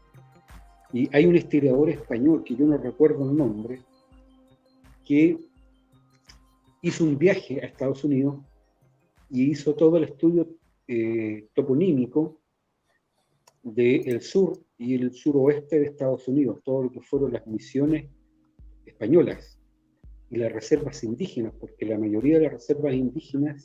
Y hay un historiador español, que yo no recuerdo el nombre, que hizo un viaje a Estados Unidos y hizo todo el estudio toponímico del sur y el suroeste de Estados Unidos, todo lo que fueron las misiones españolas y las reservas indígenas, porque la mayoría de las reservas indígenas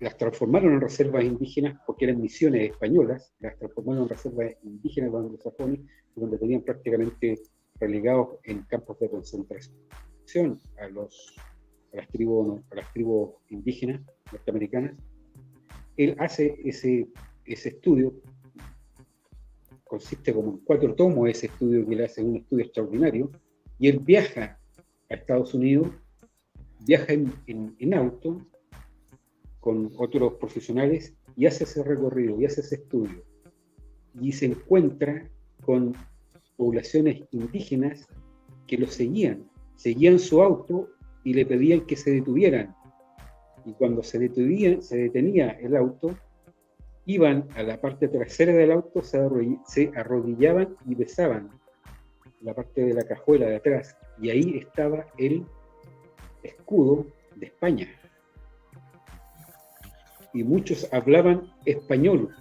las transformaron en reservas indígenas porque eran misiones españolas, las transformaron en reservas indígenas de los anglosajones, donde tenían prácticamente relegados en campos de concentración a las tribus indígenas norteamericanas. Él hace ese estudio, consiste como en 4 tomos ese estudio, que él hace un estudio extraordinario, y él viaja a Estados Unidos, viaja en auto con otros profesionales y hace ese recorrido y hace ese estudio, y se encuentra con poblaciones indígenas que lo seguían su auto y le pedían que se detuvieran, y cuando se detenía el auto, iban a la parte trasera del auto, se arrodillaban y besaban la parte de la cajuela de atrás, y ahí estaba el escudo de España. Y muchos hablaban español.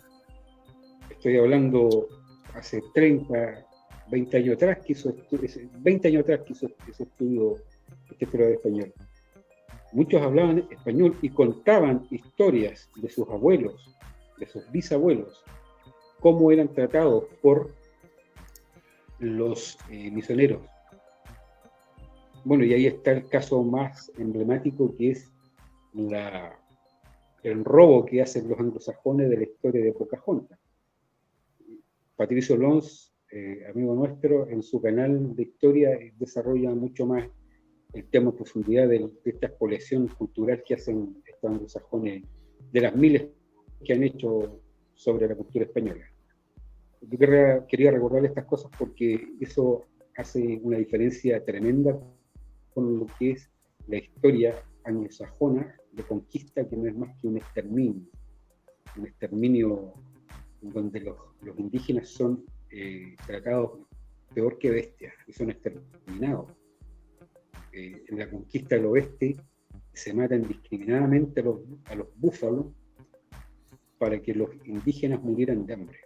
Estoy hablando hace 30, 20 años atrás que hizo ese estudio, este historiador español. Muchos hablaban español y contaban historias de sus abuelos, de sus bisabuelos, cómo eran tratados por los misioneros. Bueno, y ahí está el caso más emblemático, que es el robo que hacen los anglosajones de la historia de Pocahontas. Patricio Lons, amigo nuestro, en su canal de historia desarrolla mucho más el tema en profundidad de esta expoliación cultural que hacen estos anglosajones, de las miles que han hecho sobre la cultura española. Yo quería recordar estas cosas porque eso hace una diferencia tremenda con lo que es la historia anglosajona de conquista, que no es más que un exterminio donde los indígenas son tratados peor que bestias, y son exterminados. En la conquista del oeste se matan indiscriminadamente a los búfalos para que los indígenas murieran de hambre.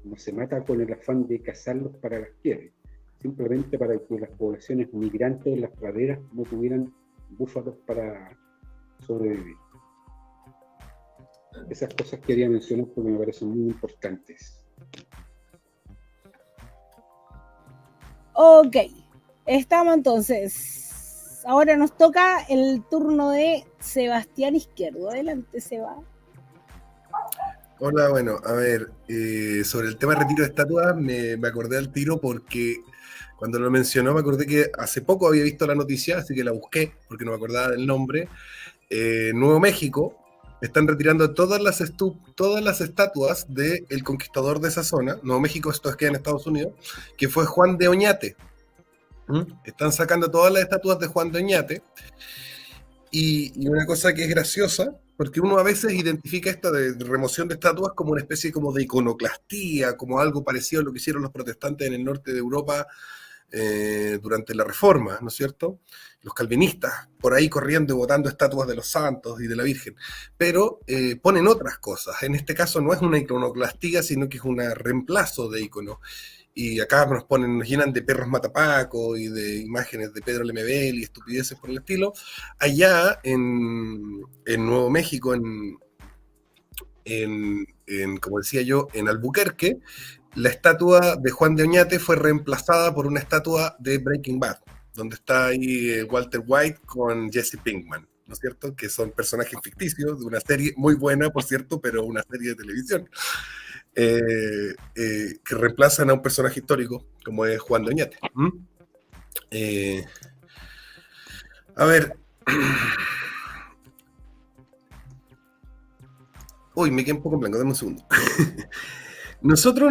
No se mata con el afán de cazarlos para las pieles, simplemente para que las poblaciones migrantes en las praderas no tuvieran búfalos para sobrevivir. Esas cosas quería mencionar porque me parecen muy importantes. Ok, estamos entonces. Ahora nos toca el turno de Sebastián Izquierdo. Adelante, Seba. Hola, bueno, a ver, sobre el tema de retiro de estatuas me acordé al tiro porque cuando lo mencionó me acordé que hace poco había visto la noticia, así que la busqué porque no me acordaba del nombre. Nuevo México están retirando todas las estatuas del conquistador de esa zona. Nuevo México, esto es que en Estados Unidos, que fue Juan de Oñate. Están sacando todas las estatuas de Juan de Oñate. Y una cosa que es graciosa, porque uno a veces identifica esto de remoción de estatuas como una especie como de iconoclastía, como algo parecido a lo que hicieron los protestantes en el norte de Europa durante la Reforma, ¿no es cierto? Los calvinistas por ahí corriendo y botando estatuas de los santos y de la Virgen, pero ponen otras cosas. En este caso no es una iconoclastía, sino que es un reemplazo de iconos. Y acá nos llenan de perros matapaco y de imágenes de Pedro Lemebel y estupideces por el estilo. Allá en Nuevo México, como decía yo, en Albuquerque, la estatua de Juan de Oñate fue reemplazada por una estatua de Breaking Bad, donde está ahí Walter White con Jesse Pinkman, ¿no es cierto? Que son personajes ficticios de una serie muy buena, por cierto, pero una serie de televisión, que reemplazan a un personaje histórico como es Juan de Oñate. A ver. Uy, me quedé un poco en blanco, dame un segundo. Nosotros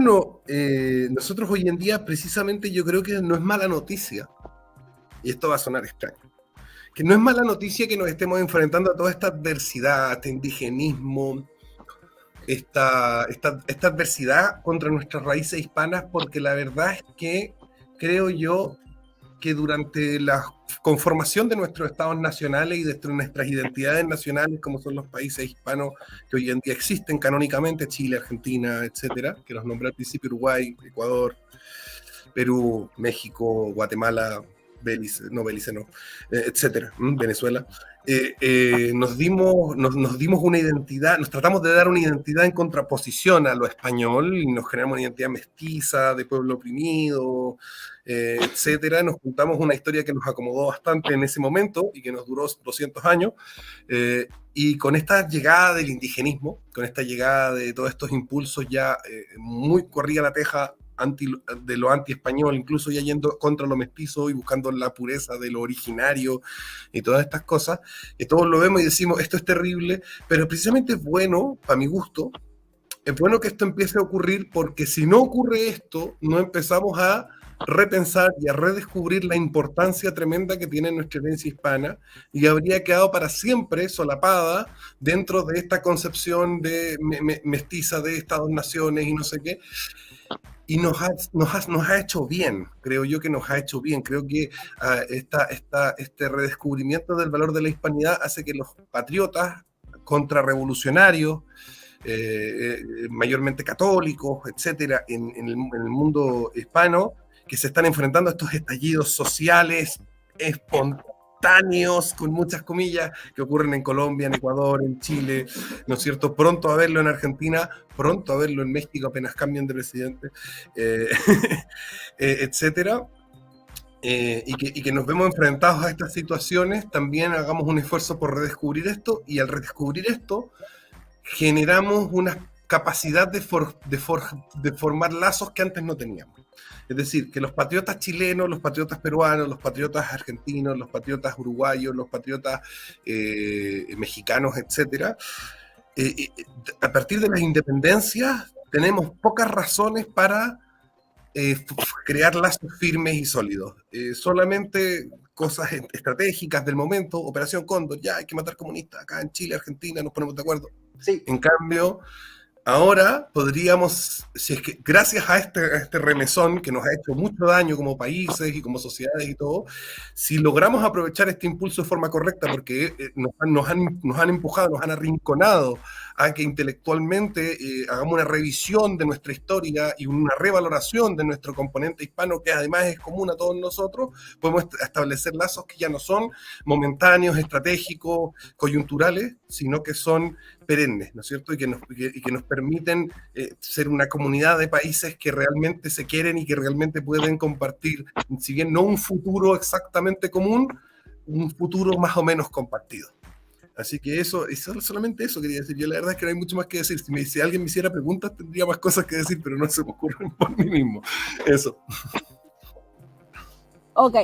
hoy en día, precisamente, yo creo que no es mala noticia, y esto va a sonar extraño, que no es mala noticia que nos estemos enfrentando a toda esta adversidad, este indigenismo, esta adversidad contra nuestras raíces hispanas, porque la verdad es que creo yo que durante la conformación de nuestros estados nacionales y de nuestras identidades nacionales, como son los países hispanos que hoy en día existen canónicamente, Chile, Argentina, etcétera, que los nombré al principio, Uruguay, Ecuador, Perú, México, Guatemala, Belice, etcétera, Venezuela, nos dimos una identidad, nos tratamos de dar una identidad en contraposición a lo español y nos generamos una identidad mestiza, de pueblo oprimido, etcétera. Nos juntamos una historia que nos acomodó bastante en ese momento y que nos duró 200 años. Y con esta llegada del indigenismo, con esta llegada de todos estos impulsos ya muy corrida la teja, de lo anti-español, incluso ya yendo contra lo mestizo y buscando la pureza de lo originario y todas estas cosas, y todos lo vemos y decimos, esto es terrible, pero precisamente es bueno, para mi gusto, es bueno que esto empiece a ocurrir, porque si no ocurre esto, no empezamos a repensar y a redescubrir la importancia tremenda que tiene nuestra herencia hispana, y habría quedado para siempre solapada dentro de esta concepción de mestiza de Estados-naciones y no sé qué. Y nos ha hecho bien, creo yo que nos ha hecho bien. Creo que este redescubrimiento del valor de la hispanidad hace que los patriotas contrarrevolucionarios, mayormente católicos, etcétera, en el mundo hispano, que se están enfrentando a estos estallidos sociales espontáneos, con muchas comillas, que ocurren en Colombia, en Ecuador, en Chile, ¿no es cierto? Pronto a verlo en Argentina, pronto a verlo en México apenas cambien de presidente, etcétera. Y que nos vemos enfrentados a estas situaciones, también hagamos un esfuerzo por redescubrir esto, y al redescubrir esto generamos una capacidad de formar lazos que antes no teníamos. Es decir, que los patriotas chilenos, los patriotas peruanos, los patriotas argentinos, los patriotas uruguayos, los patriotas mexicanos, etcétera, a partir de las independencias tenemos pocas razones para crear lazos firmes y sólidos. Solamente cosas estratégicas del momento, Operación Cóndor, ya hay que matar comunistas, acá en Chile, Argentina, nos ponemos de acuerdo. Sí. En cambio, ahora podríamos, si es que gracias a este remesón que nos ha hecho mucho daño como países y como sociedades y todo, si logramos aprovechar este impulso de forma correcta, porque nos han empujado, nos han arrinconado a que intelectualmente hagamos una revisión de nuestra historia y una revaloración de nuestro componente hispano, que además es común a todos nosotros, podemos establecer lazos que ya no son momentáneos, estratégicos, coyunturales, sino que son perennes, ¿no es cierto? Y que nos permiten ser una comunidad de países que realmente se quieren y que realmente pueden compartir, si bien no un futuro exactamente común, un futuro más o menos compartido. Así que solamente eso quería decir. Yo la verdad es que no hay mucho más que decir. Si alguien me hiciera preguntas, tendría más cosas que decir, pero no se me ocurren por mí mismo. Eso. Ok.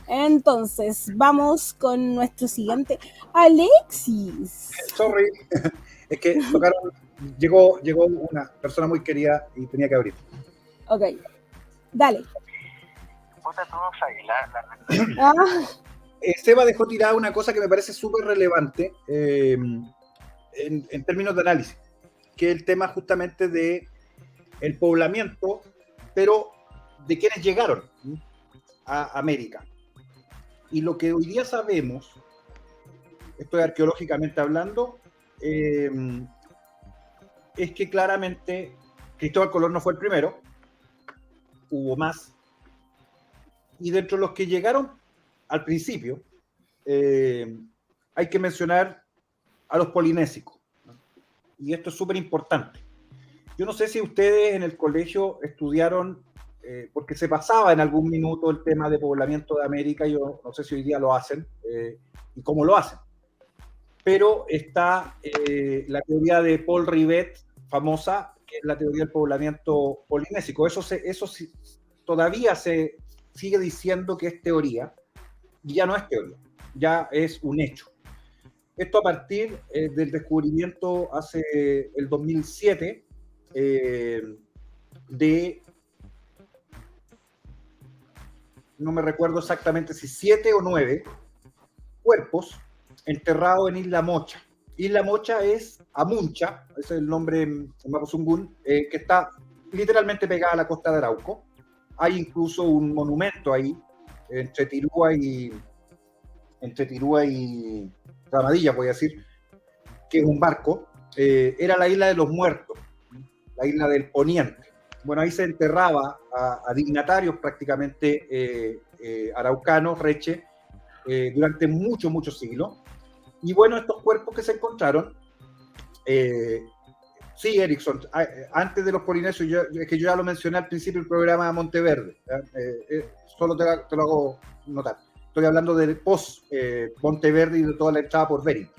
Entonces, vamos con nuestro siguiente. Alexis. Sorry. Es que llegó una persona muy querida y tenía que abrir. Ok. Dale. Seba dejó tirada una cosa que me parece súper relevante en términos de análisis, que es el tema justamente de el poblamiento, pero de quienes llegaron a América. Y lo que hoy día sabemos, esto es arqueológicamente hablando, es que claramente Cristóbal Colón no fue el primero, hubo más, y dentro de los que llegaron al principio, hay que mencionar a los polinésicos, ¿no? Y esto es súper importante. Yo no sé si ustedes en el colegio estudiaron, porque se pasaba en algún minuto el tema de poblamiento de América, yo no sé si hoy día lo hacen y cómo lo hacen. Pero está la teoría de Paul Rivet, famosa, que es la teoría del poblamiento polinésico. Eso todavía se sigue diciendo que es teoría, y ya no es teoría, ya es un hecho. Esto a partir del descubrimiento hace el 2007 de, no me recuerdo exactamente si 7 o 9 cuerpos enterrados en Isla Mocha. Isla Mocha es Amuncha, ese es el nombre en Mapuzungún, que está literalmente pegada a la costa de Arauco. Hay incluso un monumento ahí entre Tirúa y Ramadilla, voy a decir, que es un barco. Era la isla de los muertos, la isla del Poniente. Bueno, ahí se enterraba a dignatarios prácticamente araucanos, reche, durante muchos siglos. Y bueno, estos cuerpos que se encontraron, sí, Erickson, antes de los polinesios, es que yo ya lo mencioné al principio del programa Monteverde, solo te lo hago notar. Estoy hablando del post-Monteverde y de toda la entrada por Bering.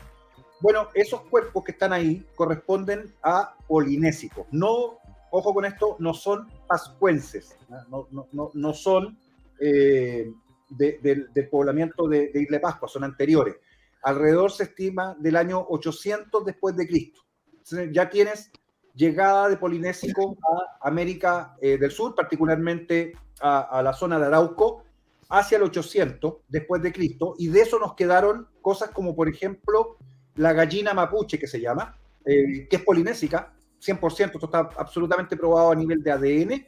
Bueno, esos cuerpos que están ahí corresponden a polinésicos. No, ojo con esto, no son pascuenses, no son del poblamiento de Isla de Pascua, son anteriores. Alrededor se estima del año 800 después de Cristo. Entonces, ya tienes llegada de polinésicos a América del Sur, particularmente a la zona de Arauco, hacia el 800 después de Cristo, y de eso nos quedaron cosas como, por ejemplo, la gallina mapuche, que se llama, que es polinésica, 100%, esto está absolutamente probado a nivel de ADN,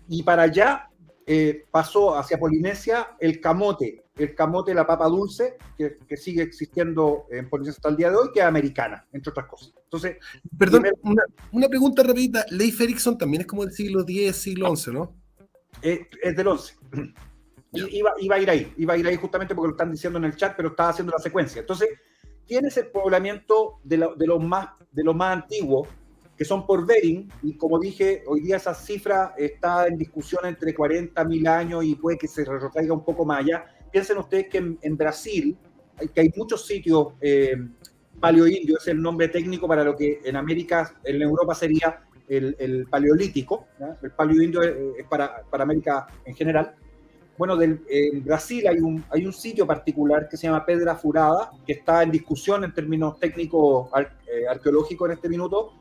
y para allá pasó hacia Polinesia el camote, la papa dulce, que sigue existiendo en Polinesia hasta el día de hoy, que es americana, entre otras cosas. Entonces, perdón, una pregunta rapidita. Leif Erikson también es como del siglo X, siglo XI, ¿no? Es del 11. Iba a ir ahí justamente porque lo están diciendo en el chat, pero estaba haciendo la secuencia. Entonces, tienes el poblamiento de los más antiguos, que son por Bering, y como dije, hoy día esa cifra está en discusión entre 40.000 años y puede que se retraiga un poco más allá. Piensen ustedes que en Brasil, que hay muchos sitios paleoindio, es el nombre técnico para lo que en América, en Europa sería el paleolítico, ¿no? El paleoindio es para América en general. Bueno, en Brasil hay un sitio particular que se llama Pedra Furada, que está en discusión en términos técnicos arqueológicos en este minuto,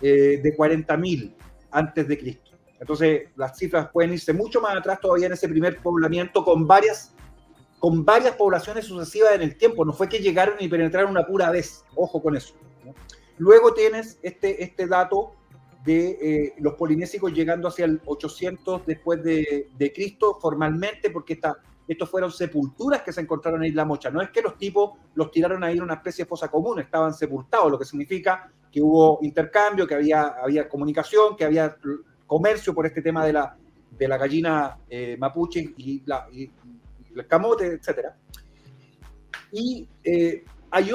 de 40.000 antes de Cristo. Entonces, las cifras pueden irse mucho más atrás todavía en ese primer poblamiento con varias poblaciones sucesivas en el tiempo. No fue que llegaron y penetraron una pura vez. Ojo con eso, ¿no? Luego tienes este dato de los polinésicos llegando hacia el 800 después de Cristo formalmente, porque estos fueron sepulturas que se encontraron en Isla Mocha. No es que los tipos los tiraron ahí en una especie de fosa común, estaban sepultados, lo que significa que hubo intercambio, que había comunicación, que había comercio por este tema de la gallina mapuche y el camote, etc. Y hay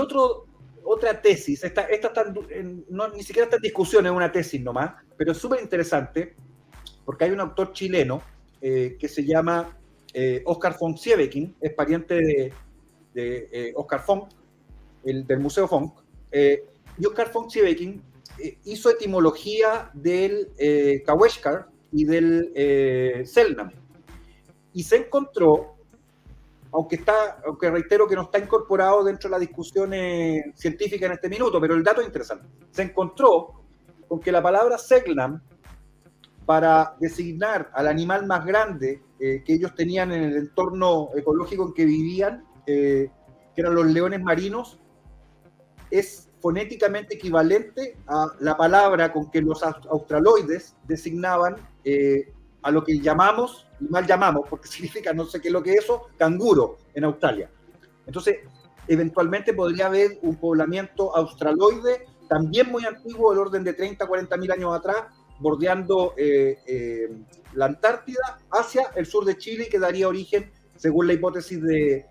otra tesis, esta ni siquiera está en discusión, es una tesis nomás, pero es súper interesante porque hay un autor chileno que se llama Oscar von Sieveking, es pariente de Oscar Funk, del Museo Funk, y Oscar von Sieveking hizo etimología del Kaweshkar y del Selknam, y se encontró, aunque reitero que no está incorporado dentro de la discusión científica en este minuto, pero el dato es interesante. Se encontró con que la palabra Selknam, para designar al animal más grande que ellos tenían en el entorno ecológico en que vivían, que eran los leones marinos, es fonéticamente equivalente a la palabra con que los australoides designaban a lo que llamamos, y mal llamamos, porque significa no sé qué es lo que es eso, canguro en Australia. Entonces, eventualmente podría haber un poblamiento australoide, también muy antiguo, del orden de 30, 40.000 años atrás, bordeando la Antártida hacia el sur de Chile, que daría origen, según la hipótesis de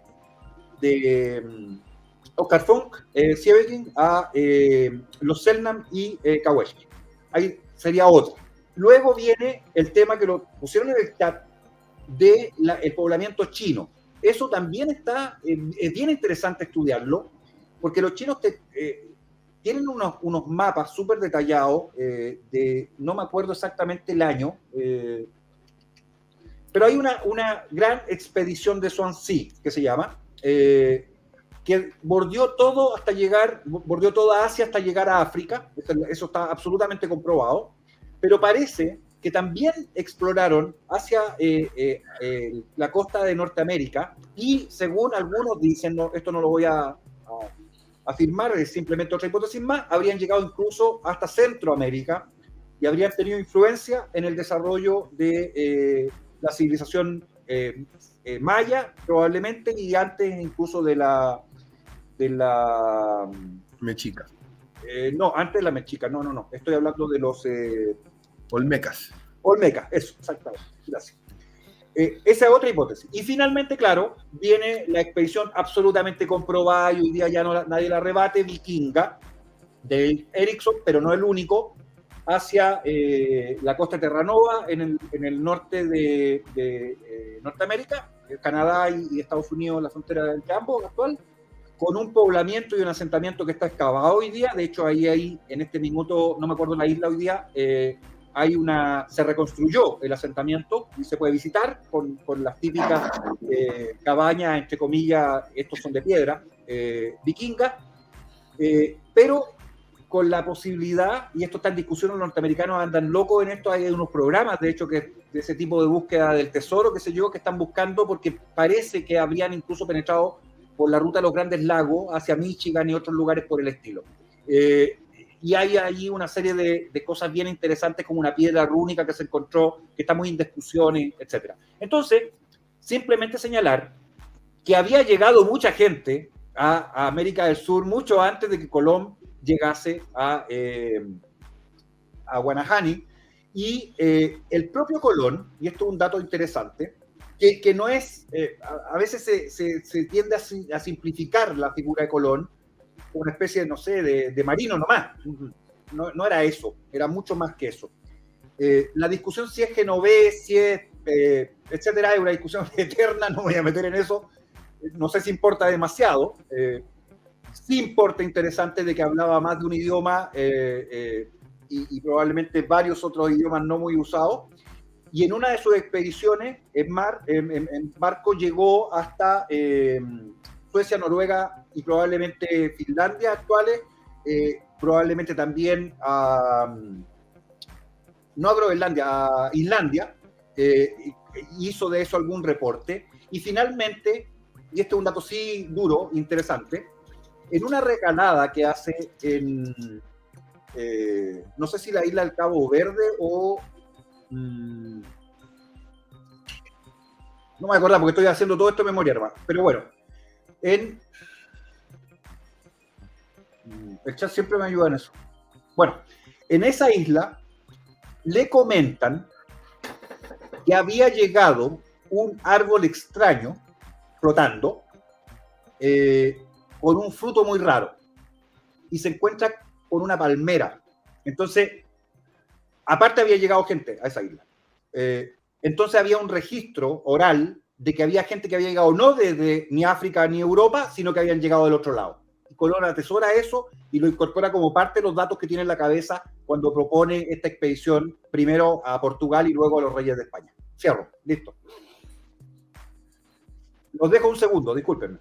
Oscar Funk, Sieveking, a los Selnam y Kaweshki. Ahí sería otra. Luego viene el tema que lo pusieron en el chat del poblamiento chino. Eso también es bien interesante estudiarlo, porque los chinos tienen unos mapas súper detallados, no me acuerdo exactamente el año, pero hay una gran expedición de Swansea, que se llama, que bordeó toda Asia hasta llegar a África. Eso está absolutamente comprobado, pero parece que también exploraron hacia la costa de Norteamérica, y según algunos dicen, esto no lo voy a afirmar, es simplemente otra hipótesis más, habrían llegado incluso hasta Centroamérica y habrían tenido influencia en el desarrollo de la civilización maya, probablemente, y antes incluso de la Mexica. No, antes de la mexica, no. Estoy hablando de los Olmecas. Olmecas, eso, exactamente. Gracias. Esa es otra hipótesis. Y finalmente, claro, viene la expedición absolutamente comprobada, y hoy día ya nadie la rebate, vikinga, de Ericsson, pero no el único, hacia la costa de Terranova, en el norte de Norteamérica, Canadá y Estados Unidos, la frontera entre ambos actual, con un poblamiento y un asentamiento que está excavado hoy día. De hecho, ahí en este minuto, no me acuerdo la isla hoy día, se reconstruyó el asentamiento y se puede visitar con las típicas cabañas, entre comillas, estos son de piedra, vikingas, pero con la posibilidad, y esto está en discusión, los norteamericanos andan locos en esto, hay unos programas, de hecho, que de ese tipo de búsqueda del tesoro, qué sé yo, que están buscando, porque parece que habrían incluso penetrado por la ruta de los Grandes Lagos hacia Michigan y otros lugares por el estilo. Y hay ahí una serie de cosas bien interesantes, como una piedra rúnica que se encontró, que está muy en discusión, etc. Entonces, simplemente señalar que había llegado mucha gente a América del Sur mucho antes de que Colón llegase a Guanahani, y el propio Colón, y esto es un dato interesante, que no es, a veces se tiende a simplificar la figura de Colón, una especie, no sé, de marino nomás. No era eso, era mucho más que eso. La discusión si es genovés, si es, etcétera, es una discusión eterna, no voy a meter en eso, no sé si importa demasiado. Sí importa interesante de que hablaba más de un idioma y probablemente varios otros idiomas no muy usados. Y en una de sus expediciones en barco llegó hasta Suecia, Noruega y probablemente Finlandia actuales, probablemente también no a Groenlandia, a Islandia, hizo de eso algún reporte. Y finalmente, y este es un dato sí duro, interesante, en una recalada que hace en, no sé si la isla del Cabo Verde o... no me acuerdo porque estoy haciendo todo esto de memoria, hermano. Pero bueno, el chat siempre me ayuda en eso. Bueno, en esa isla le comentan que había llegado un árbol extraño flotando con un fruto muy raro y se encuentra con una palmera. Entonces, aparte había llegado gente a esa isla. Entonces había un registro oral de que había gente que había llegado no desde ni África ni Europa, sino que habían llegado del otro lado. Y Colón atesora eso y lo incorpora como parte de los datos que tiene en la cabeza cuando propone esta expedición, primero a Portugal y luego a los reyes de España. Cierro, listo. Los dejo un segundo, discúlpenme.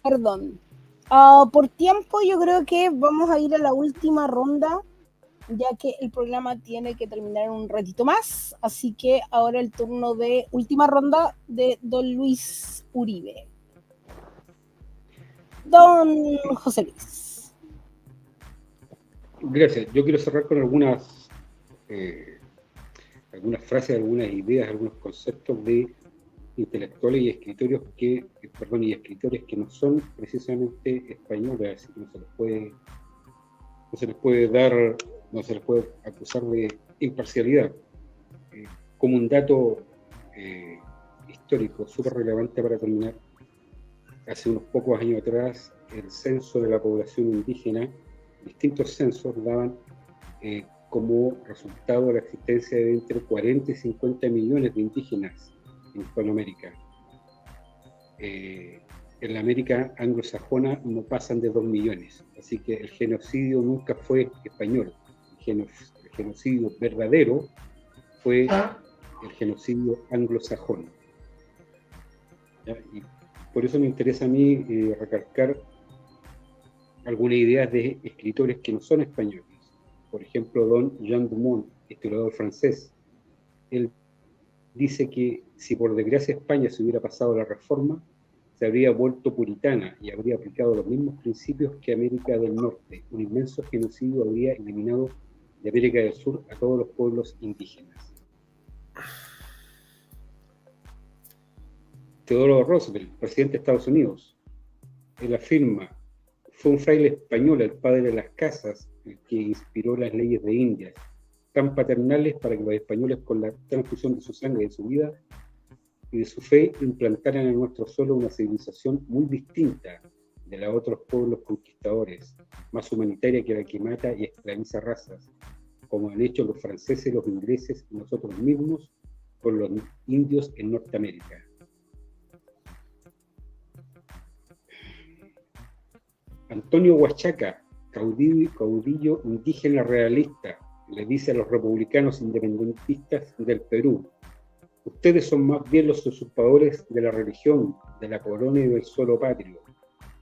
Perdón. Por tiempo yo creo que vamos a ir a la última ronda, ya que el programa tiene que terminar un ratito más. Así que ahora el turno de última ronda de don Luis Uribe. Don José Luis. Gracias. Yo quiero cerrar con algunas frases, algunas ideas, algunos conceptos de intelectuales y escritores que no son precisamente españoles, así que no se les puede acusar de imparcialidad. Como un dato histórico súper relevante para terminar, hace unos pocos años atrás, el censo de la población indígena, distintos censos daban como resultado la existencia de entre 40 y 50 millones de indígenas en Hispanoamérica. En la América anglosajona no pasan de 2 millones, así que el genocidio nunca fue español. El genocidio verdadero fue el genocidio anglosajón. ¿Ya? Y por eso me interesa a mí recalcar algunas ideas de escritores que no son españoles. Por ejemplo, don Jean Dumont, historiador francés. Él dice que si por desgracia España se hubiera pasado la reforma, se habría vuelto puritana y habría aplicado los mismos principios que América del Norte. Un inmenso genocidio habría eliminado de América del Sur a todos los pueblos indígenas. Theodore Roosevelt, presidente de Estados Unidos, él afirma: fue un fraile español, el padre de las casas, el que inspiró las leyes de Indias, tan paternales para que los españoles, con la transfusión de su sangre y de su vida y de su fe, implantaran en nuestro suelo una civilización muy distinta de la de otros pueblos conquistadores, más humanitaria que la que mata y esclaviza razas, como han hecho los franceses, los ingleses y nosotros mismos con los indios en Norteamérica. Antonio Huachaca, caudillo indígena realista, le dice a los republicanos independentistas del Perú: ustedes son más bien los usurpadores de la religión, de la corona y del suelo patrio.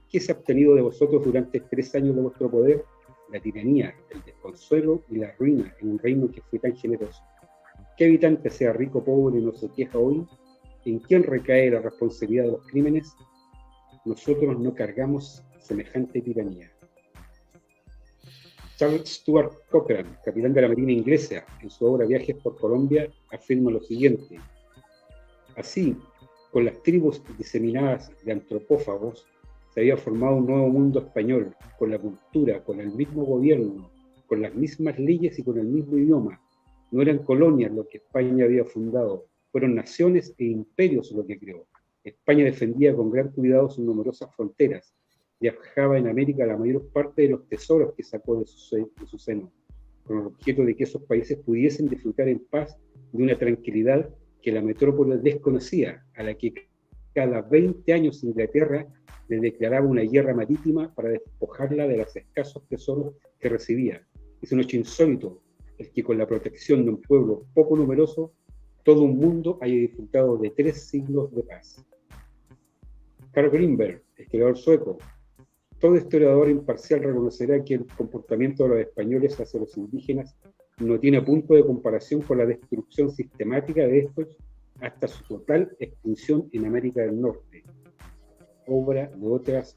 ¿Qué se ha obtenido de vosotros durante 3 años de vuestro poder? La tiranía, el desconsuelo y la ruina en un reino que fue tan generoso. ¿Qué habitante, sea rico o pobre, no se queja hoy? ¿En quién recae la responsabilidad de los crímenes? Nosotros no cargamos semejante tiranía. Charles Stuart Cochrane, capitán de la Marina inglesa, en su obra Viajes por Colombia, afirma lo siguiente: así, con las tribus diseminadas de antropófagos, se había formado un nuevo mundo español, con la cultura, con el mismo gobierno, con las mismas leyes y con el mismo idioma. No eran colonias lo que España había fundado, fueron naciones e imperios lo que creó. España defendía con gran cuidado sus numerosas fronteras, viajaba en América la mayor parte de los tesoros que sacó de su seno, con el objeto de que esos países pudiesen disfrutar en paz de una tranquilidad que la metrópoli desconocía, a la que cada 20 años Inglaterra le declaraba una guerra marítima para despojarla de los escasos tesoros que recibía. Es un hecho insólito el que con la protección de un pueblo poco numeroso, todo un mundo haya disfrutado de 3 siglos de paz. Carl Grimberg, historiador sueco: todo historiador imparcial reconocerá que el comportamiento de los españoles hacia los indígenas no tiene punto de comparación con la destrucción sistemática de estos hasta su total extinción en América del Norte, obra de otros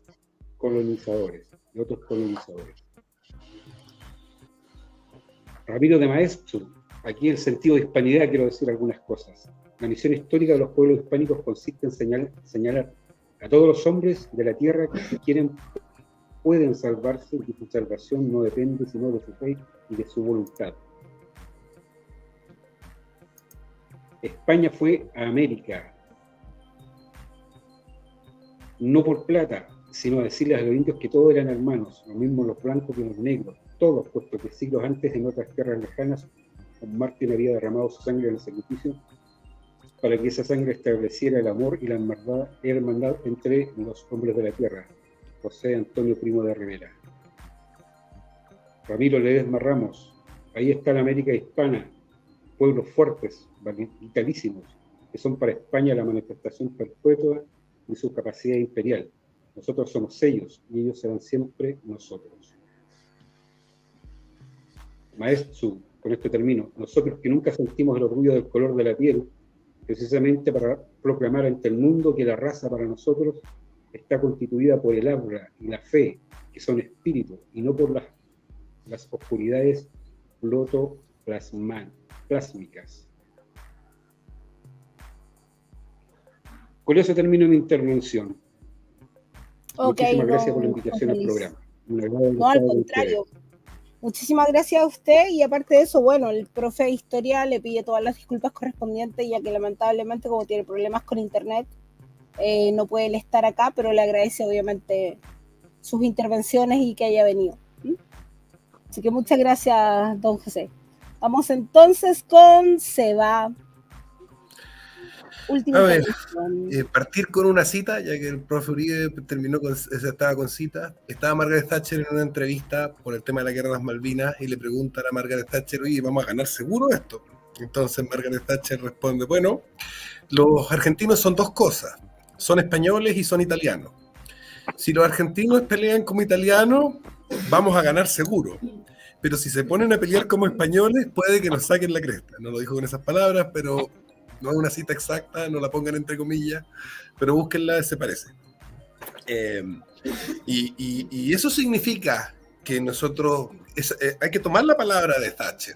colonizadores. Ramiro de Maeztu, aquí el sentido de hispanidad quiero decir algunas cosas. La misión histórica de los pueblos hispánicos consiste en señalar a todos los hombres de la tierra que si quieren pueden salvarse y su salvación no depende sino de su fe y de su voluntad. España fue a América, no por plata, sino a decirles a los indios que todos eran hermanos, lo mismo los blancos que los negros, todos, puesto que siglos antes en otras tierras lejanas, un mártir había derramado su sangre en el sacrificio para que esa sangre estableciera el amor y la hermandad entre los hombres de la tierra. José Antonio Primo de Rivera. Ramiro Ledesma Ramos, ahí está la América hispana, pueblos fuertes, vitalísimos, que son para España la manifestación perpetua de su capacidad imperial. Nosotros somos ellos y ellos serán siempre nosotros. Maestro, con esto termino, nosotros que nunca sentimos el orgullo del color de la piel, precisamente para proclamar ante el mundo que la raza para nosotros está constituida por el aura y la fe, que son espíritus, y no por las oscuridades plásmicas. Con eso termino mi intervención. Muchísimas gracias por la invitación al programa. No, al contrario. Muchísimas gracias a usted, y aparte de eso, bueno, el profe de historia le pide todas las disculpas correspondientes, ya que lamentablemente, como tiene problemas con internet, no puede él estar acá, pero le agradece obviamente sus intervenciones y que haya venido. Así que muchas gracias, don José. Vamos entonces con Seba. Última A ver, intervención. partir con una cita, ya que el profe Uribe estaba con cita. Estaba Margaret Thatcher en una entrevista por el tema de la guerra de las Malvinas y le preguntan a Margaret Thatcher, oye, ¿vamos a ganar seguro esto? Entonces Margaret Thatcher responde, bueno, los argentinos son dos cosas, son españoles y son italianos. Si los argentinos pelean como italianos, vamos a ganar seguro. Pero si se ponen a pelear como españoles, puede que nos saquen la cresta. No lo dijo con esas palabras, pero no es una cita exacta, no la pongan entre comillas, pero búsquenla, se parece. Y eso significa que nosotros, hay que tomar la palabra de Thatcher,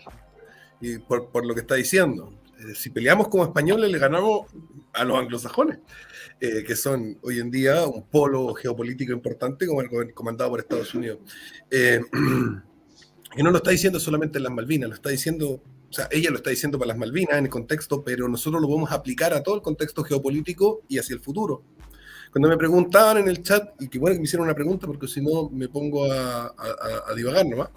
y por lo que está diciendo. Si peleamos como españoles, le ganamos a los anglosajones, que son hoy en día un polo geopolítico importante como el comandado por Estados Unidos. Y no lo está diciendo solamente en las Malvinas, lo está diciendo, o sea, ella lo está diciendo para las Malvinas en el contexto, pero nosotros lo vamos a aplicar a todo el contexto geopolítico y hacia el futuro. Cuando me preguntaban en el chat, y qué bueno que me hicieron una pregunta porque si no me pongo a divagar nomás,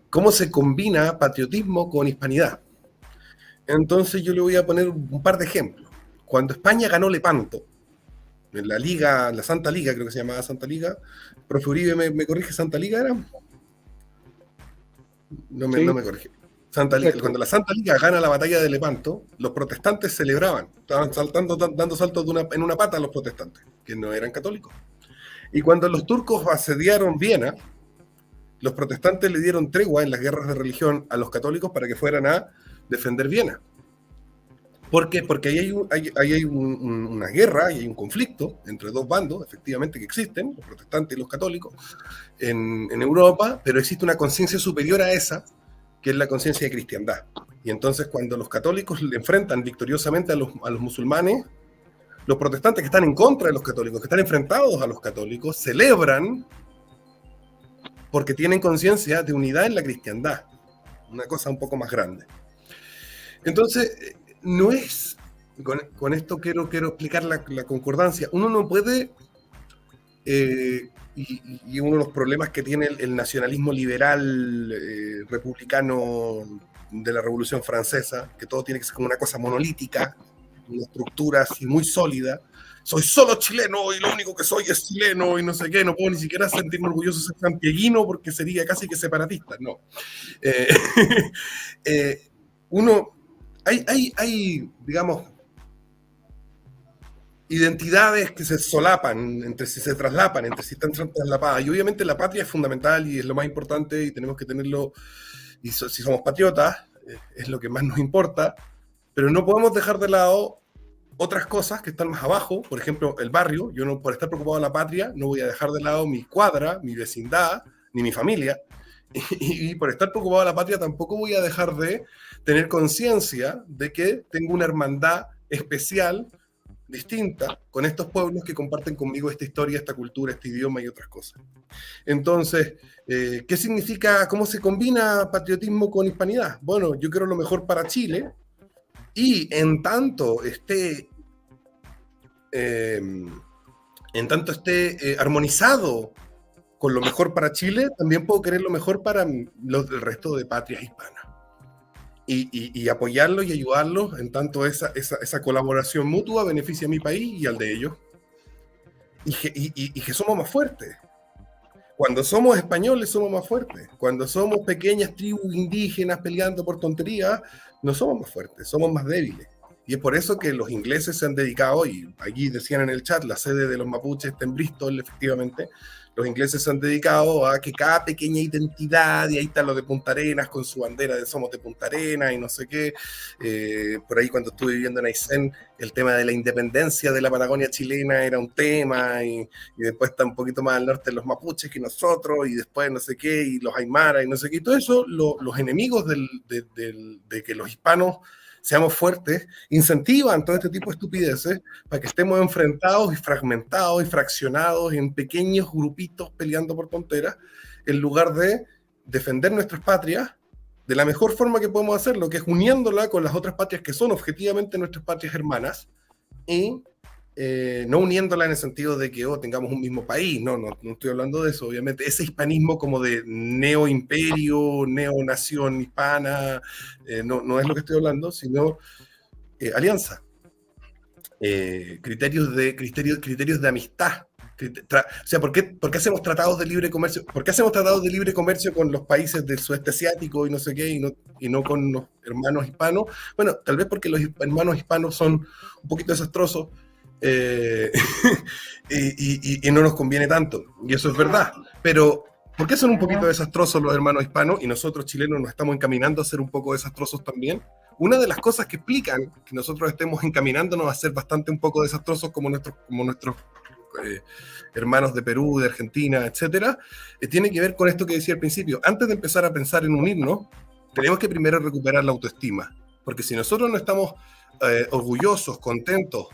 ¿cómo se combina patriotismo con hispanidad? Entonces yo le voy a poner un par de ejemplos. Cuando España ganó Lepanto, en la Liga, la Santa Liga, creo que se llamaba Santa Liga, profe Uribe, ¿me corrige? ¿Santa Liga era? No me corrige. Santa Liga, cuando la Santa Liga gana la batalla de Lepanto, los protestantes celebraban, estaban saltando, dando saltos en una pata a los protestantes, que no eran católicos. Y cuando los turcos asediaron Viena, los protestantes le dieron tregua en las guerras de religión a los católicos para que fueran a defender Viena. ¿Por qué? Porque ahí hay una guerra y hay un conflicto entre dos bandos, efectivamente, que existen, los protestantes y los católicos, en Europa, pero existe una conciencia superior a esa, que es la conciencia de cristiandad. Y entonces cuando los católicos le enfrentan victoriosamente a los musulmanes, los protestantes que están en contra de los católicos, que están enfrentados a los católicos, celebran porque tienen conciencia de unidad en la cristiandad, una cosa un poco más grande. Entonces, no es, con esto quiero explicar la concordancia, uno no puede, y uno de los problemas que tiene el nacionalismo liberal republicano de la Revolución Francesa, que todo tiene que ser como una cosa monolítica, una estructura así muy sólida, soy solo chileno y lo único que soy es chileno y no sé qué, no puedo ni siquiera sentirme orgulloso de ser santiaguino porque sería casi que separatista, no. Hay, digamos, identidades que se solapan, entre sí se traslapan, entre sí están traslapadas, y obviamente la patria es fundamental y es lo más importante y tenemos que tenerlo, y si somos patriotas, es lo que más nos importa, pero no podemos dejar de lado otras cosas que están más abajo, por ejemplo, el barrio. Yo no, por estar preocupado de la patria, no voy a dejar de lado mi cuadra, mi vecindad, ni mi familia, y por estar preocupado de la patria tampoco voy a dejar de tener conciencia de que tengo una hermandad especial, distinta, con estos pueblos que comparten conmigo esta historia, esta cultura, este idioma y otras cosas. Entonces, ¿qué significa, cómo se combina patriotismo con hispanidad? Bueno, yo quiero lo mejor para Chile, y en tanto esté armonizado con lo mejor para Chile, también puedo querer lo mejor para el resto de patrias hispanas. Y apoyarlos y ayudarlos, en tanto esa colaboración mutua beneficia a mi país y al de ellos. Y que somos más fuertes. Cuando somos españoles somos más fuertes. Cuando somos pequeñas tribus indígenas peleando por tonterías, no somos más fuertes, somos más débiles. Y es por eso que los ingleses se han dedicado, y allí decían en el chat, la sede de los mapuches está en Bristol, efectivamente, los ingleses se han dedicado a que cada pequeña identidad, y ahí está lo de Punta Arenas con su bandera de somos de Punta Arenas y no sé qué, por ahí cuando estuve viviendo en Aysén, el tema de la independencia de la Patagonia chilena era un tema, y después está un poquito más al norte los mapuches que nosotros, y después no sé qué, y los aymaras y no sé qué, y todo eso, los enemigos de que los hispanos seamos fuertes, incentivan todo este tipo de estupideces para que estemos enfrentados y fragmentados y fraccionados en pequeños grupitos peleando por tonteras, en lugar de defender nuestras patrias de la mejor forma que podemos hacerlo, que es uniéndola con las otras patrias que son objetivamente nuestras patrias hermanas, y no uniéndola en el sentido de que tengamos un mismo país, no estoy hablando de eso, obviamente. Ese hispanismo como de neoimperio, neonación hispana, no es lo que estoy hablando, sino alianza. Criterios de amistad. O sea, ¿por qué hacemos tratados de libre comercio? ¿Por qué hacemos tratados de libre comercio con los países del sudeste asiático y no sé qué, y no con los hermanos hispanos? Bueno, tal vez porque los hermanos hispanos son un poquito desastrosos y no nos conviene tanto, y eso es verdad. Pero, ¿por qué son un poquito desastrosos los hermanos hispanos y nosotros chilenos nos estamos encaminando a ser un poco desastrosos también? Una de las cosas que explican que nosotros estemos encaminándonos a ser bastante un poco desastrosos como nuestros hermanos de Perú, de Argentina, etcétera, tiene que ver con esto que decía al principio. Antes de empezar a pensar en unirnos, tenemos que primero recuperar la autoestima, porque si nosotros no estamos orgullosos, contentos,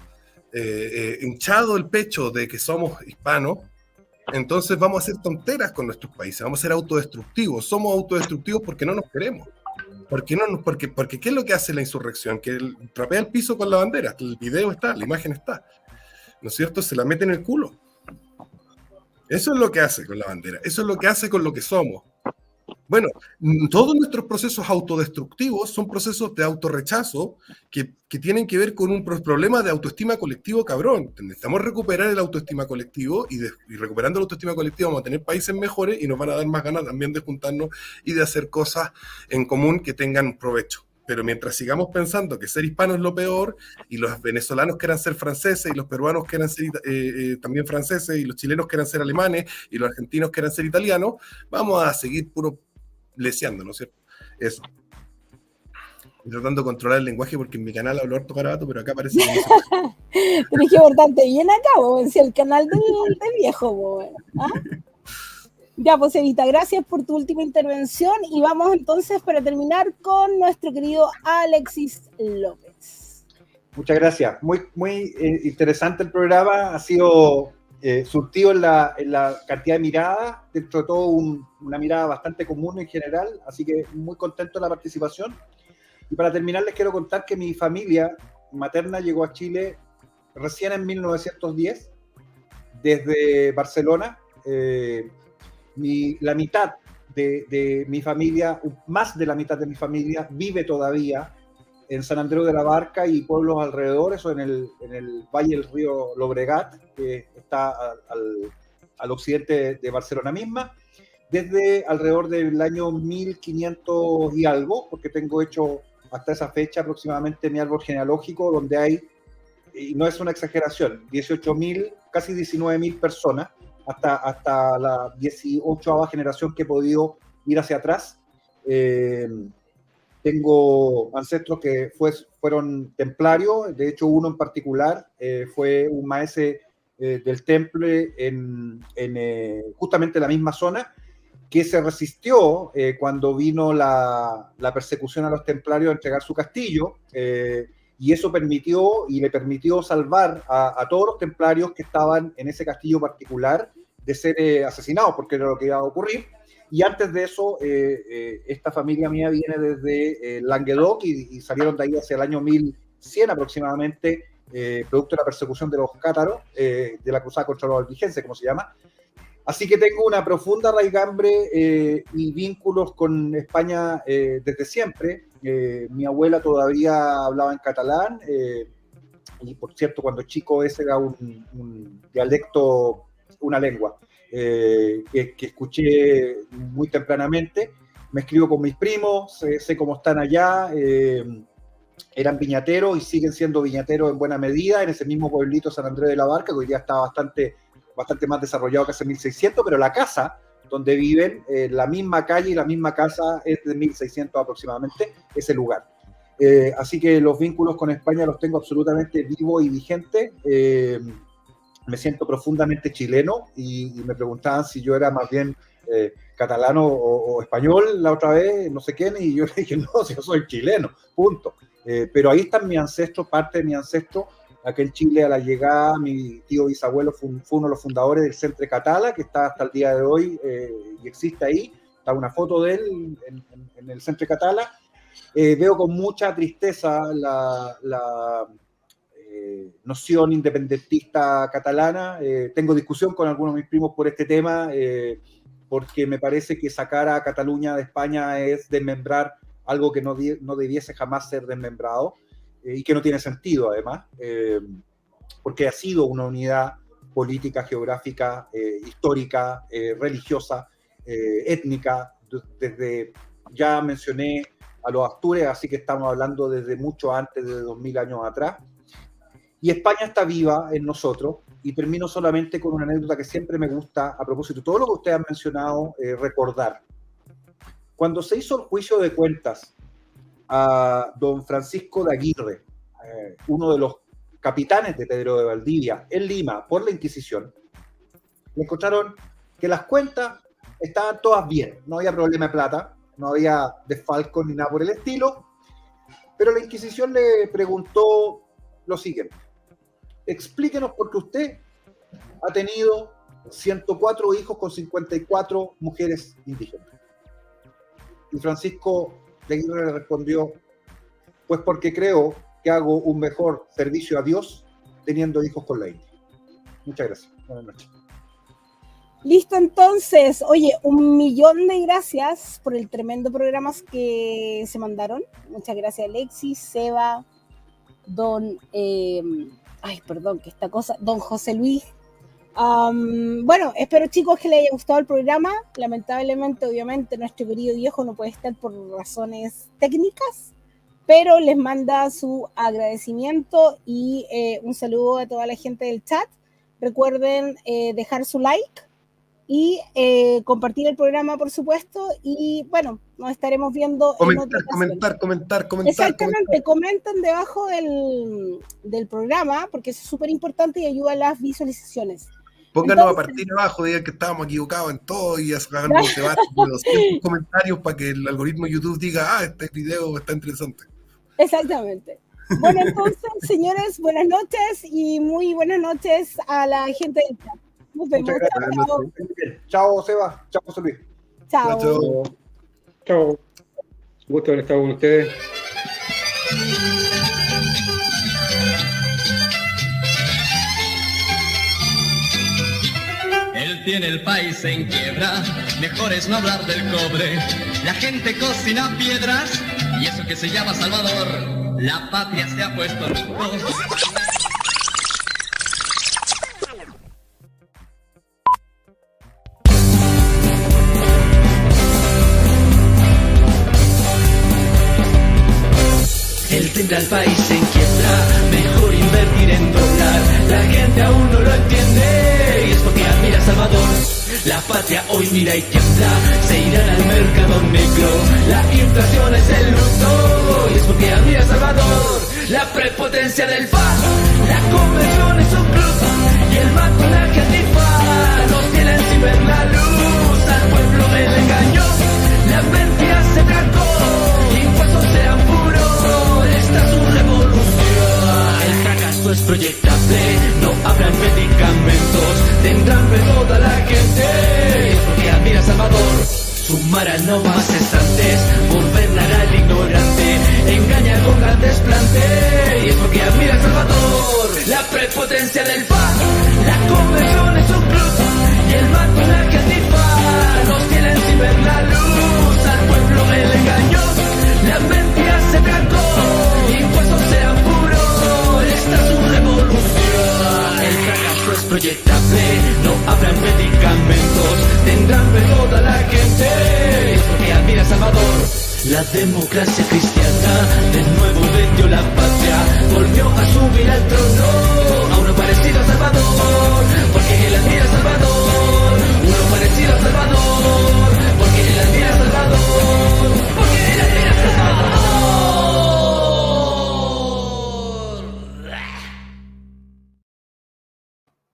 hinchado el pecho de que somos hispanos, entonces vamos a hacer tonteras con nuestros países, vamos a ser autodestructivos. Somos autodestructivos porque no nos queremos. Porque ¿qué es lo que hace la insurrección? Que trapea el piso con la bandera. El video está, la imagen está, ¿no es cierto? Se la mete en el culo. Eso es lo que hace con la bandera. Eso es lo que hace con lo que somos. Bueno, todos nuestros procesos autodestructivos son procesos de autorrechazo que tienen que ver con un problema de autoestima colectivo cabrón. Necesitamos recuperar el autoestima colectivo y recuperando la autoestima colectiva vamos a tener países mejores y nos van a dar más ganas también de juntarnos y de hacer cosas en común que tengan provecho. Pero mientras sigamos pensando que ser hispano es lo peor, y los venezolanos quieran ser franceses, y los peruanos quieran ser también franceses, y los chilenos quieran ser alemanes, y los argentinos quieran ser italianos, vamos a seguir puro leseando, ¿no es cierto? Eso. Estoy tratando de controlar el lenguaje porque en mi canal hablo harto garabato, pero acá parece que no se puede. Tenés que portarte bien acá, vos, si el canal del viejo, vos. ¿Ah? Ya, pues Evita, gracias por tu última intervención y vamos entonces para terminar con nuestro querido Alexis López. Muchas gracias. Muy interesante el programa. Ha sido surtido en la cantidad de miradas, dentro de todo una mirada bastante común en general, así que muy contento de la participación. Y para terminar les quiero contar que mi familia materna llegó a Chile recién en 1910, desde Barcelona. La mitad de mi familia, más de la mitad de mi familia, vive todavía en San Andreu de la Barca y pueblos alrededores, o en el valle del río Llobregat, que está al occidente de Barcelona misma, desde alrededor del año 1500 y algo, porque tengo hecho hasta esa fecha aproximadamente mi árbol genealógico, donde hay, y no es una exageración, 18.000, casi 19.000 personas, hasta la 18ª generación que he podido ir hacia atrás. Tengo ancestros que fueron templarios, de hecho uno en particular fue un maese del temple en justamente la misma zona, que se resistió cuando vino la persecución a los templarios a entregar su castillo, y eso le permitió salvar a todos los templarios que estaban en ese castillo particular de ser asesinados, porque era lo que iba a ocurrir. Y antes de eso, esta familia mía viene desde Languedoc y salieron de ahí hacia el año 1100 aproximadamente, producto de la persecución de los cátaros, de la cruzada contra los albigenses, como se llama. Así que tengo una profunda raigambre y vínculos con España desde siempre. Mi abuela todavía hablaba en catalán, y por cierto, cuando chico ese era un dialecto, una lengua que escuché muy tempranamente. Me escribo con mis primos, sé cómo están allá. Eran viñateros y siguen siendo viñateros en buena medida en ese mismo pueblito San Andrés de la Barca, que hoy día está bastante más desarrollado que hace 1600, pero la casa donde viven, la misma calle y la misma casa es de 1600 aproximadamente, ese lugar. Así que los vínculos con España los tengo absolutamente vivos y vigentes. Me siento profundamente chileno y me preguntaban si yo era más bien catalano o español la otra vez, no sé quién, y yo le dije, no, si yo soy chileno, punto. Pero ahí están mis ancestros, parte de mi ancestro. Acá en Chile, a la llegada, mi tío bisabuelo fue uno de los fundadores del Centre Catala, que está hasta el día de hoy y existe ahí. Está una foto de él en el Centre Catala. Veo con mucha tristeza noción independentista catalana. Tengo discusión con algunos de mis primos por este tema, porque me parece que sacar a Cataluña de España es desmembrar algo que no debiese jamás ser desmembrado, y que no tiene sentido además, porque ha sido una unidad política, geográfica, histórica, religiosa, étnica, desde, ya mencioné a los Astures, así que estamos hablando desde mucho antes de 2000 años atrás. Y España está viva en nosotros, y termino solamente con una anécdota que siempre me gusta, a propósito de todo lo que ustedes han mencionado, recordar. Cuando se hizo el juicio de cuentas a don Francisco de Aguirre, uno de los capitanes de Pedro de Valdivia, en Lima, por la Inquisición, le encontraron que las cuentas estaban todas bien, no había problema de plata, no había desfalco ni nada por el estilo, pero la Inquisición le preguntó lo siguiente: explíquenos por qué usted ha tenido 104 hijos con 54 mujeres indígenas. Y Francisco de Aguirre le respondió: pues porque creo que hago un mejor servicio a Dios teniendo hijos con la India. Muchas gracias. Buenas noches. Listo, entonces. Oye, 1.000.000 de gracias por el tremendo programa que se mandaron. Muchas gracias, Alexis, Seba, don José Luis. Bueno, espero, chicos, que les haya gustado el programa. Lamentablemente, obviamente, nuestro querido viejo no puede estar por razones técnicas, pero les manda su agradecimiento y un saludo a toda la gente del chat. Recuerden dejar su like y compartir el programa, por supuesto, y bueno, nos estaremos viendo comentar. Exactamente, comenten debajo del programa, porque eso es súper importante y ayuda a las visualizaciones. Pónganos a partir de abajo, digan que estábamos equivocados en todo y hagan un debate de 200 comentarios para que el algoritmo de YouTube diga: este video está interesante. Exactamente. Bueno, entonces, señores, buenas noches y muy buenas noches a la gente del chat. Nos vemos. Chao. Chao, Seba. Chao, José Luis. Chao. Chao. Gusto haber estado con ustedes. Él tiene el país en quiebra, mejor es no hablar del cobre. La gente cocina piedras y eso que se llama Salvador. La patria se ha puesto rumbo. Él tendrá el país en quiebra, mejor invertir en dólar. La gente aún no lo entiende y es porque admira a Salvador. La patria hoy mira y tiembla, se irán al mercado negro. La inflación es el luto y es porque admira a Salvador. La prepotencia del FA, la conversión es un club y el maconaje antifa nos tienen sin ver la luz. Al pueblo él engañó, la mentira se trancó, impuestos sean puros, esta es su revolución. El fracaso es proyectable, no habrán medicamentos, tendrán fe toda la gente, es porque admira a Salvador. Sumar a no más cesantes, gobernar al ignorante, engaña con grandes plantes, y es porque admira a Salvador. La prepotencia del FA, la conversión es un club, y el maconaje antifa nos tienen sin ver la luz. Al pueblo él engañó, la mentira se trancó, impuestos sean puros, esta es su revolución. El fracaso es proyectable, no habrán medicamentos, tendrán fe toda la gente, es porque admira a Salvador. La democracia cristiana de nuevo vendió la patria, volvió a subir al trono a uno parecido a Salvador.